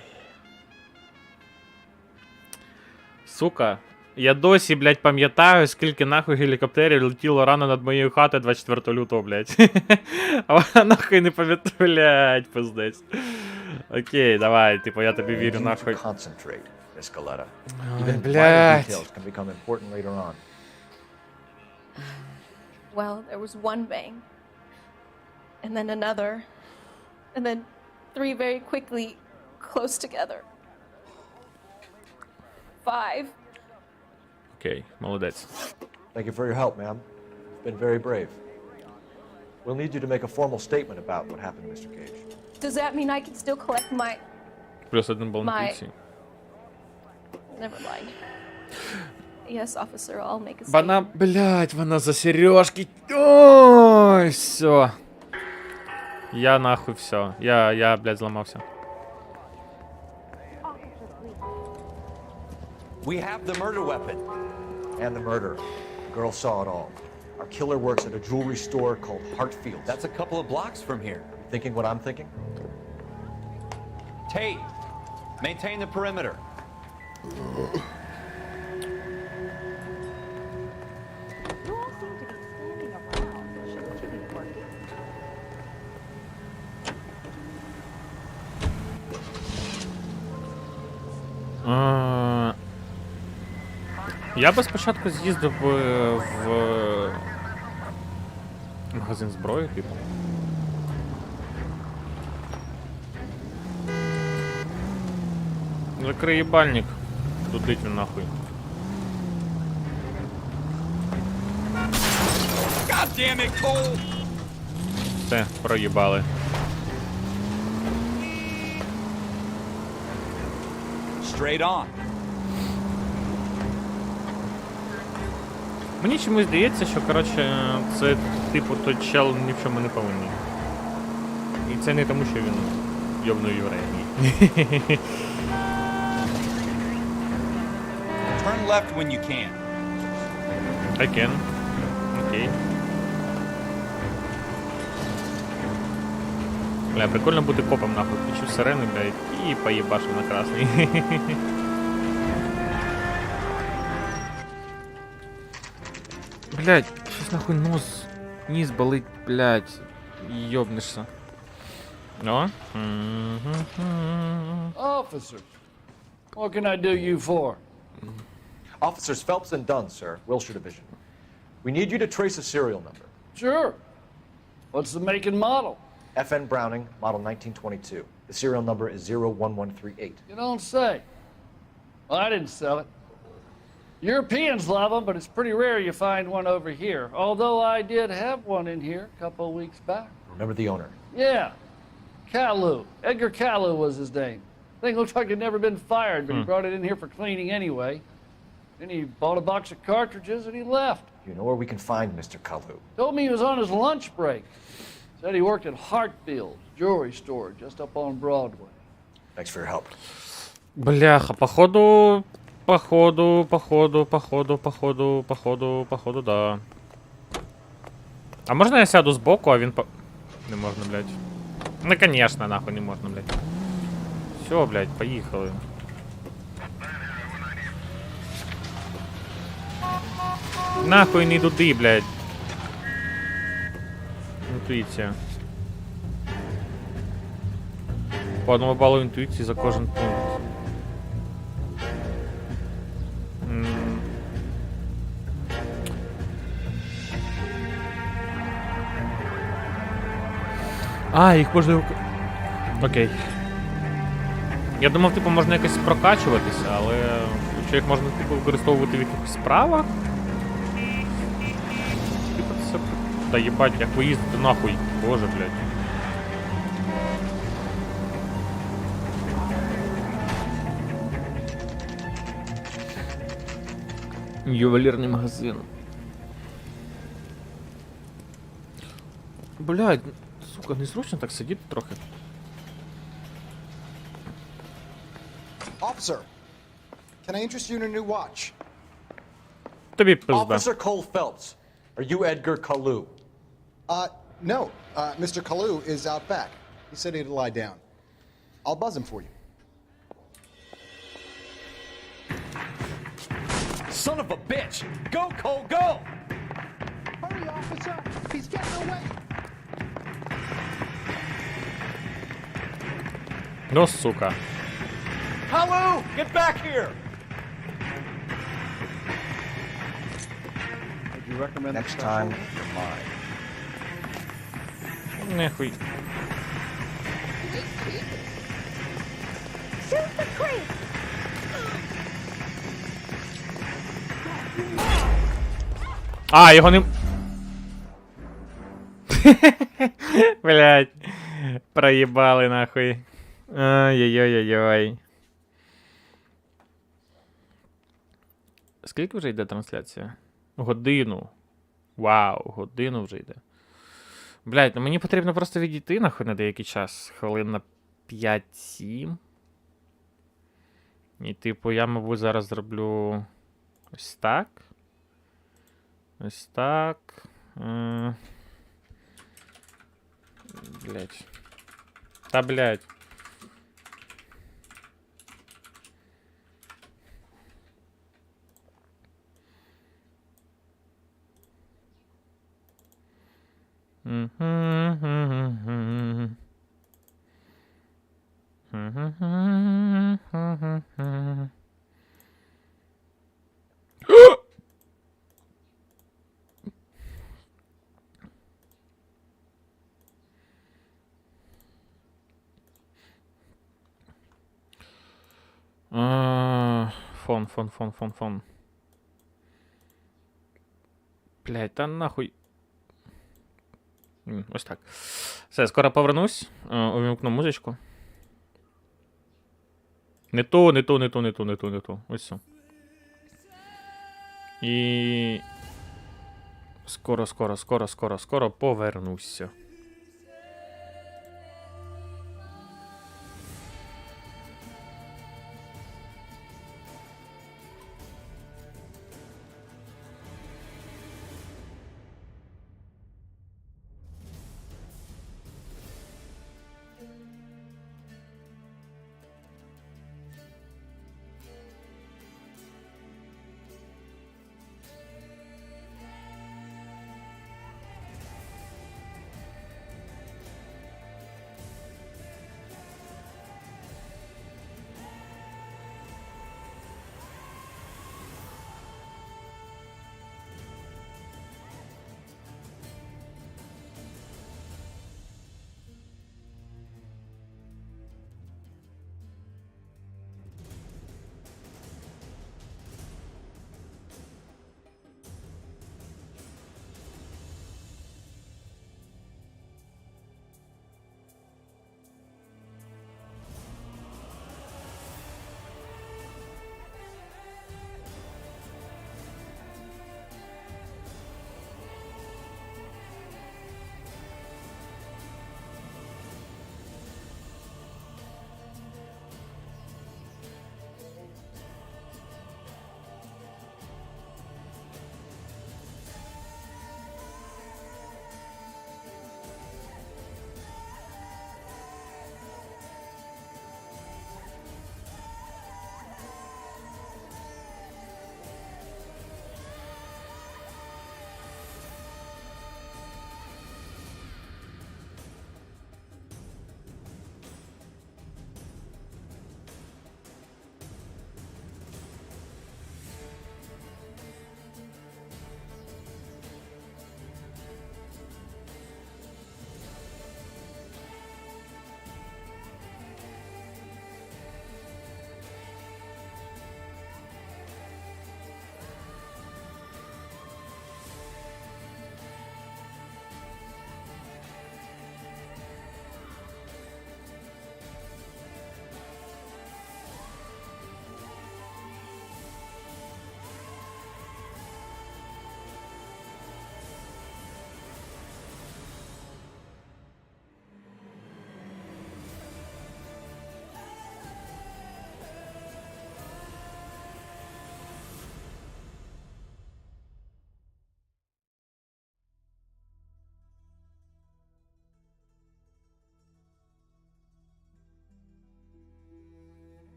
Сука. Я досі, блять, пам'ятаю, скільки нахуй гелікоптерів летіло рано над моєю хатою 24 лютого, блять. А вона нахуй не пам'ятаю, блять, пиздець. Окей, давай, типу, я тобі вірю, нахуй. Miss Galetta. Ой, Even minor блядь. details can become important later on. Well, there was one bang, and then another, and then 3 very quickly, close together. 5. Окей, молодець. Thank you for your help, ma'am. You've been very brave. We'll need you to make a formal statement about what happened to Mr. Gage. Does that mean I can still collect my... Плюс 1 бал My- інтуїції. Never mind. Yes, officer, I'll make a statement. Вона, блядь, вона за сережки. Ой, все. Я нахуй все. Я, блядь, зламався. We have the murder weapon. And the murder. The girl saw it all. Our killer works at a jewelry store called Hartfield's. That's a couple of blocks from here. Thinking what I'm thinking? Tate, maintain the perimeter. Я би спочатку з'їздив в магазин зброї, типу. Закрий їбальник. Тудить він нахуй. God damn it, Cole! Все, проїбали. Straight on. Мені чомусь здається, що, коротше, це, типу, той чел ні в чому не повинний. І це не тому, що він йобнув єврея, ні. Turn left when you can. I can. Окей. Бля, прикольно бути копом, нахуй. Включив сирени, блядь, і поїбашив на красний. Блядь, щось нахуй ніс болить, блядь. Йобнешся. О? Officer, what can I do you for? Officers Phelps and Dunn, sir, Wilshire Division. We need you to trace a serial number. Sure. What's the make and model? FN Browning, model 1922. The serial number is 01138. You don't say. Well, I didn't sell it. Europeans love them, but it's pretty rare you find one over here. Although I did have one in here a couple of weeks back. Remember the owner? Yeah. Kalu. Edgar Kalu was his name. Thing looks like it'd never been fired, but he brought it in here for cleaning anyway. Then he bought a box of cartridges and he left. You know where we can find Mr. Kalu? Told me he was on his lunch break. Said he worked at Hartfield's jewelry store just up on Broadway. Thanks for your help. Бляха, походу, да. А можна я сяду збоку, а він по... Не можна, блядь. Ну, конечно, нахуй не можна, блядь. Все, блядь, поїхали. Нахуй не туди, блядь. Інтуїція. По 1 балу інтуїції за кожен пункт. А, їх можна... Окей. Я думав, типу, можна якось прокачуватися, але... Якщо їх можна, типу, використовувати в якихось справах... Типу, це... Та їбать, як ви їздите нахуй. Боже, блядь. Ювелірний магазин. Блядь, сука, незручно так сидіти трохи. Officer, can I interest you in a new watch? Тобі пизда. Officer Cole Phelps, are you Edgar Kalu? No. Mr. Kalu is out back. He said he'd lie down. I'll buzz him for you. Son of a bitch! Go, Cole, go! Hurry, officer! He's getting away! Ну, сука. Kalu, get back here! Would you recommend Next the time, special? you're mine. Нехуй. Shoot the creep! А, його не... Блядь. Проїбали нахуй. Ой-ой-ой-ой. Скільки вже йде трансляція? Годину. Вау, годину вже йде. Блядь, ну мені потрібно просто відійти нахуй на деякий час. Хвилин на 5-7. І типу я, мабуть, зараз зроблю ось так. Ось так. Блядь. Та блядь. Фон. Блядь, та нахуй. Ось так. Все, скоро повернусь. Увімкну музичку. Не ту. Ось все. І... Скоро повернуся.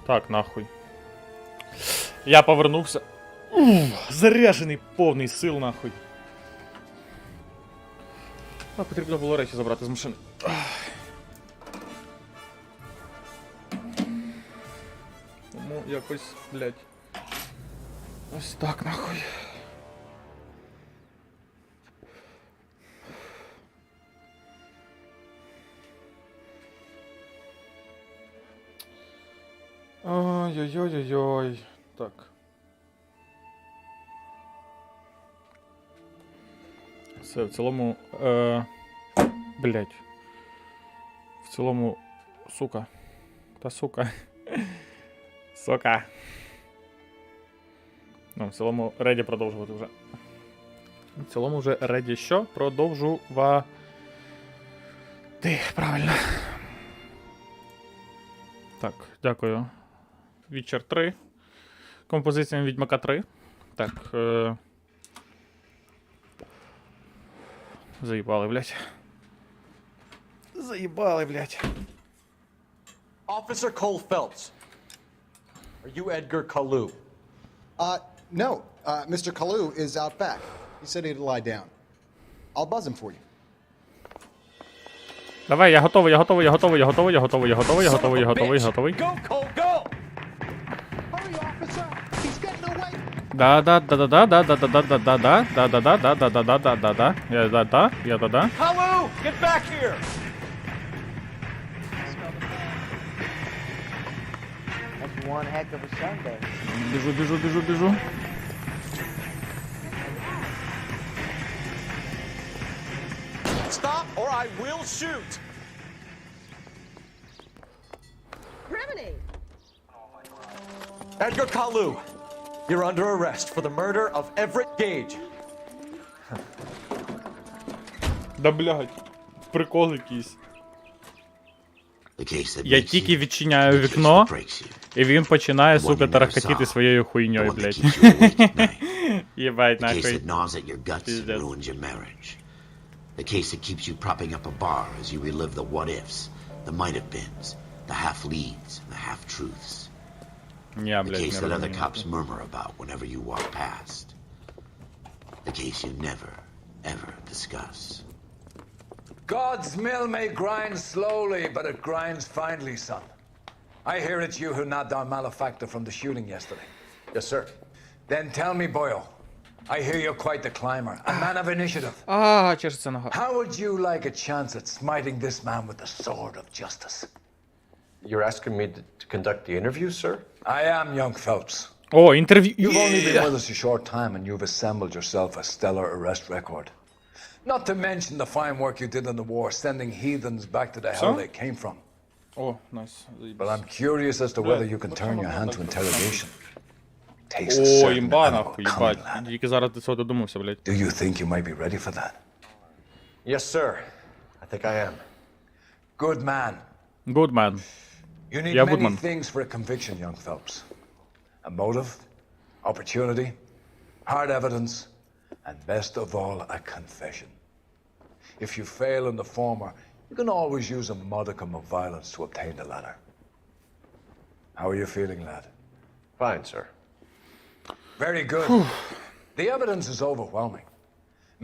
Так, нахуй. Я повернувся. Заряжений повний сил, нахуй. А, потрібно було речі забрати з машини. Тому якось, блядь. Ось так, нахуй. Ой-ой-ой-ой-ой. Так. Все, в цілому... Блять. В цілому... Сука. Та сука. Сука. Ну, в цілому реді продовжувати вже. В цілому вже реді що? Продовжувати. Правильно. Так, дякую. Вічер 3. Композиціям Відьмака 3. Так. Заїбали, блядь. Заїбали, блядь. Officer Cole Phelps, are you Edgar Kalu? No. Mr. Kalu is out back. He said he'd lie down. I'll buzz him for you. Давай, я готовий, я готовий, я готовий, я готовий, я готовий, я готовий, я готовий, я готовий, я готовий. Go, Cole, go! Hurry, officer! He's getting away! Да. Kalu, get back here! That's one heck of a Sunday. Біжу. Stop or I will shoot! Criminy! Edgar Kalu, you're under arrest for the murder of Everett Gage. Да, блядь. Прикол якийсь. Я тільки відчиняю вікно, і він починає, сука, тарахкотіти своєю хуйньою, блядь. Єбать, нахуй. The case that keeps you propping up a bar as you relive the what-ifs, the might-have-beens, the half-leads, and the half-truths. The case that other cops murmur about whenever you walk past. The case you never, ever discuss. God's mill may grind slowly, but it grinds finely, son. I hear it's you who nabbed our malefactor from the shooting yesterday. Yes, sir. Then tell me, Boyle, I hear you're quite the climber, a man of initiative. Чешеться нога. How would you like a chance at smiting this man with the sword of justice? You're asking me to conduct the interview, sir? I am, young Phelps. О, інтерв'ю. You've only been with us a short time and you've assembled yourself a stellar arrest record. Not to mention the fine work you did in the war, sending heathens back to the hell they came from. О, найс. But I'm curious as to whether you can turn your hand to interrogation. Takes a О, certain імба, animal нахуй, cunning, їбать. lad. Тільки зараз до цього додумався, блядь. Do you think you might be ready for that? Yes, sir. I think I am. Good man. Good man. You need Yeah, many good man. things for a conviction, young Phelps. A motive, opportunity, hard evidence, and best of all, a confession. If you fail in the former, you can always use a modicum of violence to obtain the latter. How are you feeling, lad? Fine, sir. Very good. The evidence is overwhelming.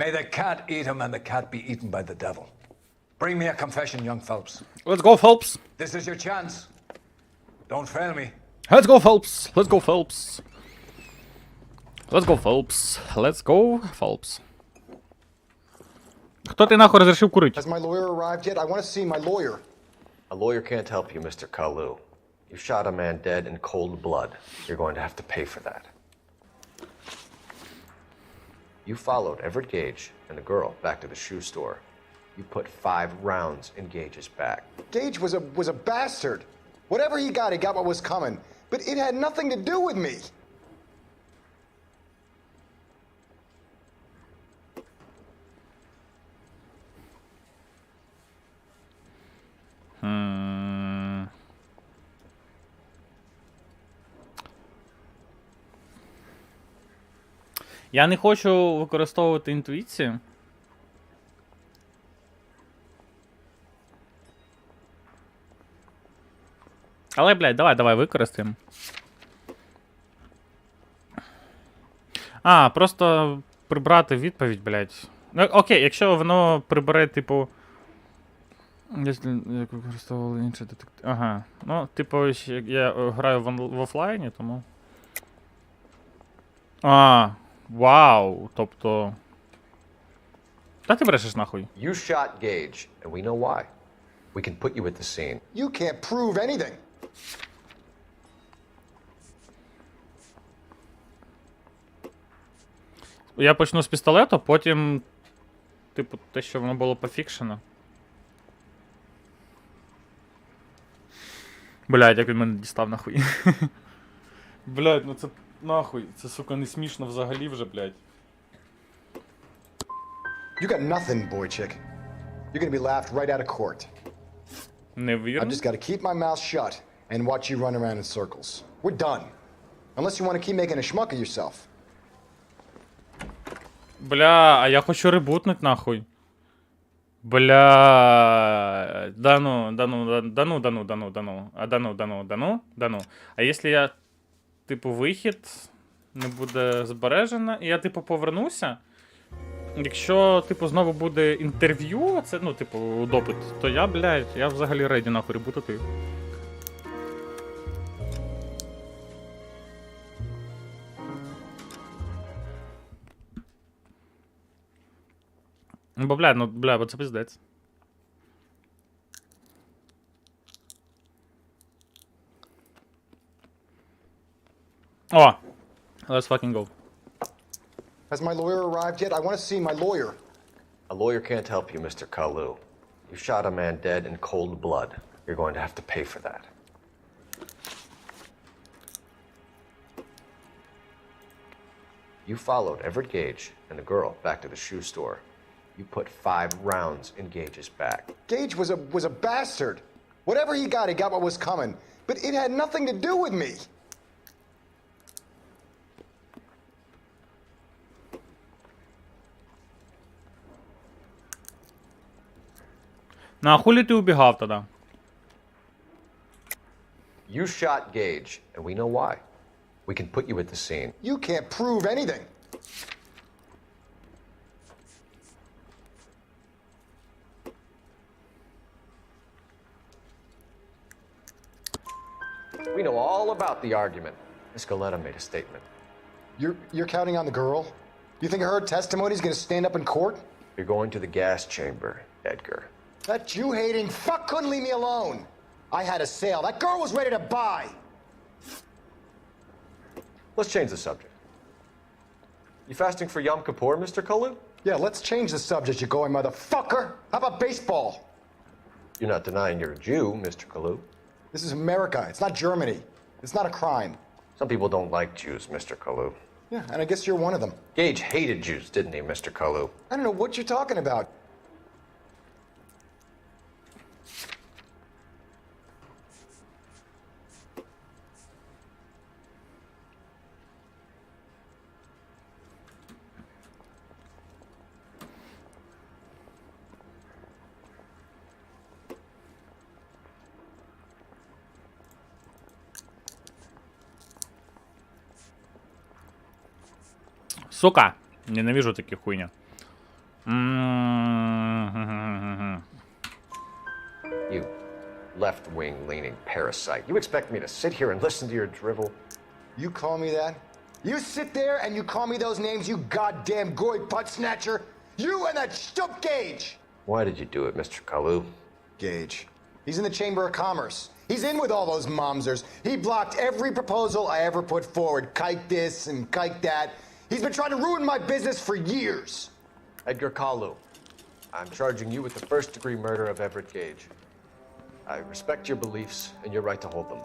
May the cat eat him and the cat be eaten by the devil. Bring me a confession, young Phelps. Let's go, Phelps. This is your chance. Don't fail me. Let's go, Phelps. Let's go, Phelps. Let's go, Phelps. Let's go, Phelps. Хто ти нахуй розрішив курити? Has my lawyer arrived yet? I want to see my lawyer. A lawyer can't help you, Mr. Kalu. You shot a man dead in cold blood. You're going to have to pay for that. You followed Everett Gage and the girl back to the shoe store. You put 5 rounds in Gage's back. Gage was a bastard. Whatever he got what was coming. But it had nothing to do with me. Я не хочу використовувати інтуїцію. Але, блядь, давай використаємо. Просто прибрати відповідь, блядь. Ну, окей, якщо воно прибере, типу... Як використовували інші детективи. Ага. Ну, типу, я граю в офлайні, тому... Вау, тобто... Та ти брешеш нахуй. You shot Gage, and we know why. We can put you at the scene. You can't prove anything. Я почну з пістолету, потім... Типу, те, що воно було пофікшено. Блядь, як він мене дістав нахуй. Блядь, ну це нахуй. Це, сука, не смішно взагалі вже, блядь. You got nothing, boy chick. You're gonna be laughed right out of court. Невірно. I've just got to keep my mouth shut and watch you run around in circles. We're done. Unless you want to keep making a schmuck of yourself. Бля, а я хочу ребутнуть нахуй. Бля. А якщо я, типу, вихід не буде збережено, і я, типу, повернуся. Якщо, типу, знову буде інтерв'ю, це, ну, типу, допит, то я, блядь, я взагалі реді нахуй ребутати. Бо, бо це пиздець. О! Let's fucking go. Has my lawyer arrived yet? I want to see my lawyer. A lawyer can't help you, Mr. Kalu. You shot a man dead in cold blood. You're going to have to pay for that. You followed Everett Gage and the girl back to the shoe store. You put 5 rounds in Gage's back. Gage was a bastard. Whatever he got what was coming. But it had nothing to do with me. Ну, а хулі ти убігав тоді? You shot Gage, and we know why. We can put you at the scene. You can't prove anything. We know all about the argument. Miss Galetta made a statement. You're counting on the girl? You think her testimony is going to stand up in court? You're going to the gas chamber, Edgar. That Jew-hating fuck couldn't leave me alone. I had a sale. That girl was ready to buy. Let's change the subject. You fasting for Yom Kippur, Mr. Kalu? Yeah, let's change the subject, you going motherfucker. How about baseball? You're not denying you're a Jew, Mr. Kalu. This is America. It's not Germany. It's not a crime. Some people don't like Jews, Mr. Kalu. Yeah, and I guess you're one of them. Gage hated Jews, didn't he, Mr. Kalu? I don't know what you're talking about. Сука! Ненавижу таких хуйня. You left-wing leaning parasite. You expect me to sit here and listen to your drivel? You call me that? You sit there and you call me those names, you goddamn goy butt snatcher? You and that stup Gage! Why did you do it, Mr. Kalu? Gage. He's in the Chamber of Commerce. He's in with all those momsers. He blocked every proposal I ever put forward. Kike this and kike that. He's been trying to ruin my business for years. Edgar Kalu, I'm charging you with the first-degree murder of Everett Gage. I respect your beliefs and your right to hold them.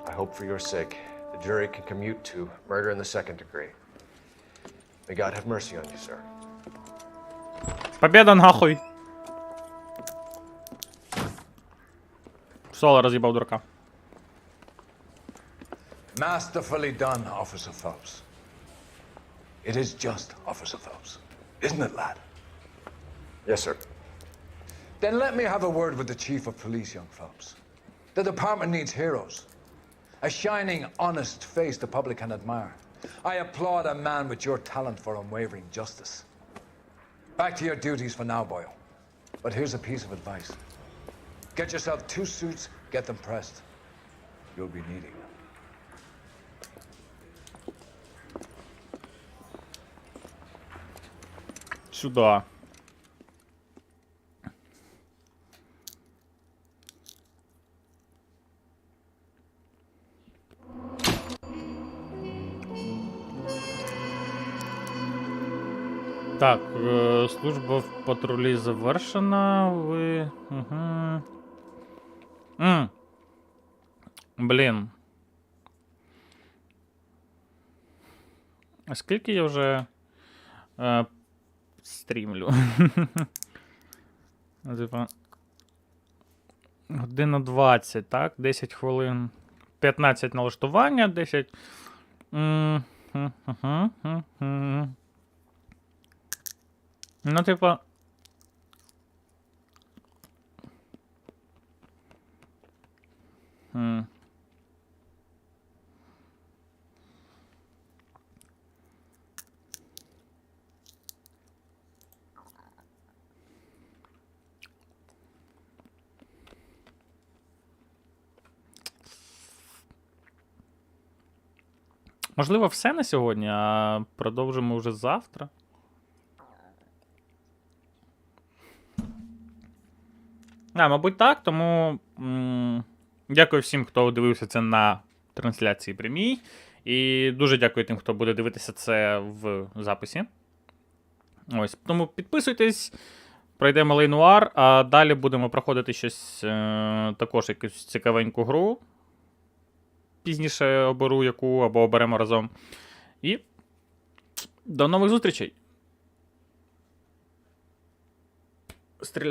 I hope for your sake the jury can commute to murder in the second degree. May God have mercy on you, sir. Победа нахуй! Соло разъебал дурака. Masterfully done, Officer Phelps. It is just Officer Phelps, isn't it, lad? Yes, sir. Then let me have a word with the Chief of Police, young Phelps. The department needs heroes. A shining, honest face the public can admire. I applaud a man with your talent for unwavering justice. Back to your duties for now, Boyle. But here's a piece of advice. Get yourself 2 suits, get them pressed. You'll be needing them. Сюда. Так, служба в патрулі завершена. Ви. Угу. Блін. А скільки я вже стрімлю? Типа. Година 20, так? 10 хвилин. 15 налаштування, 10. Ну, типа. Можливо, все на сьогодні, а продовжимо вже завтра. Мабуть, так, тому дякую всім, хто дивився це на трансляції прямій. І дуже дякую тим, хто буде дивитися це в записі. Ось, тому підписуйтесь, пройдемо L.A NOIRE, а далі будемо проходити щось, також якусь цікавеньку гру. Пізніше оберу яку, або оберемо разом. І до нових зустрічей! Стріляй.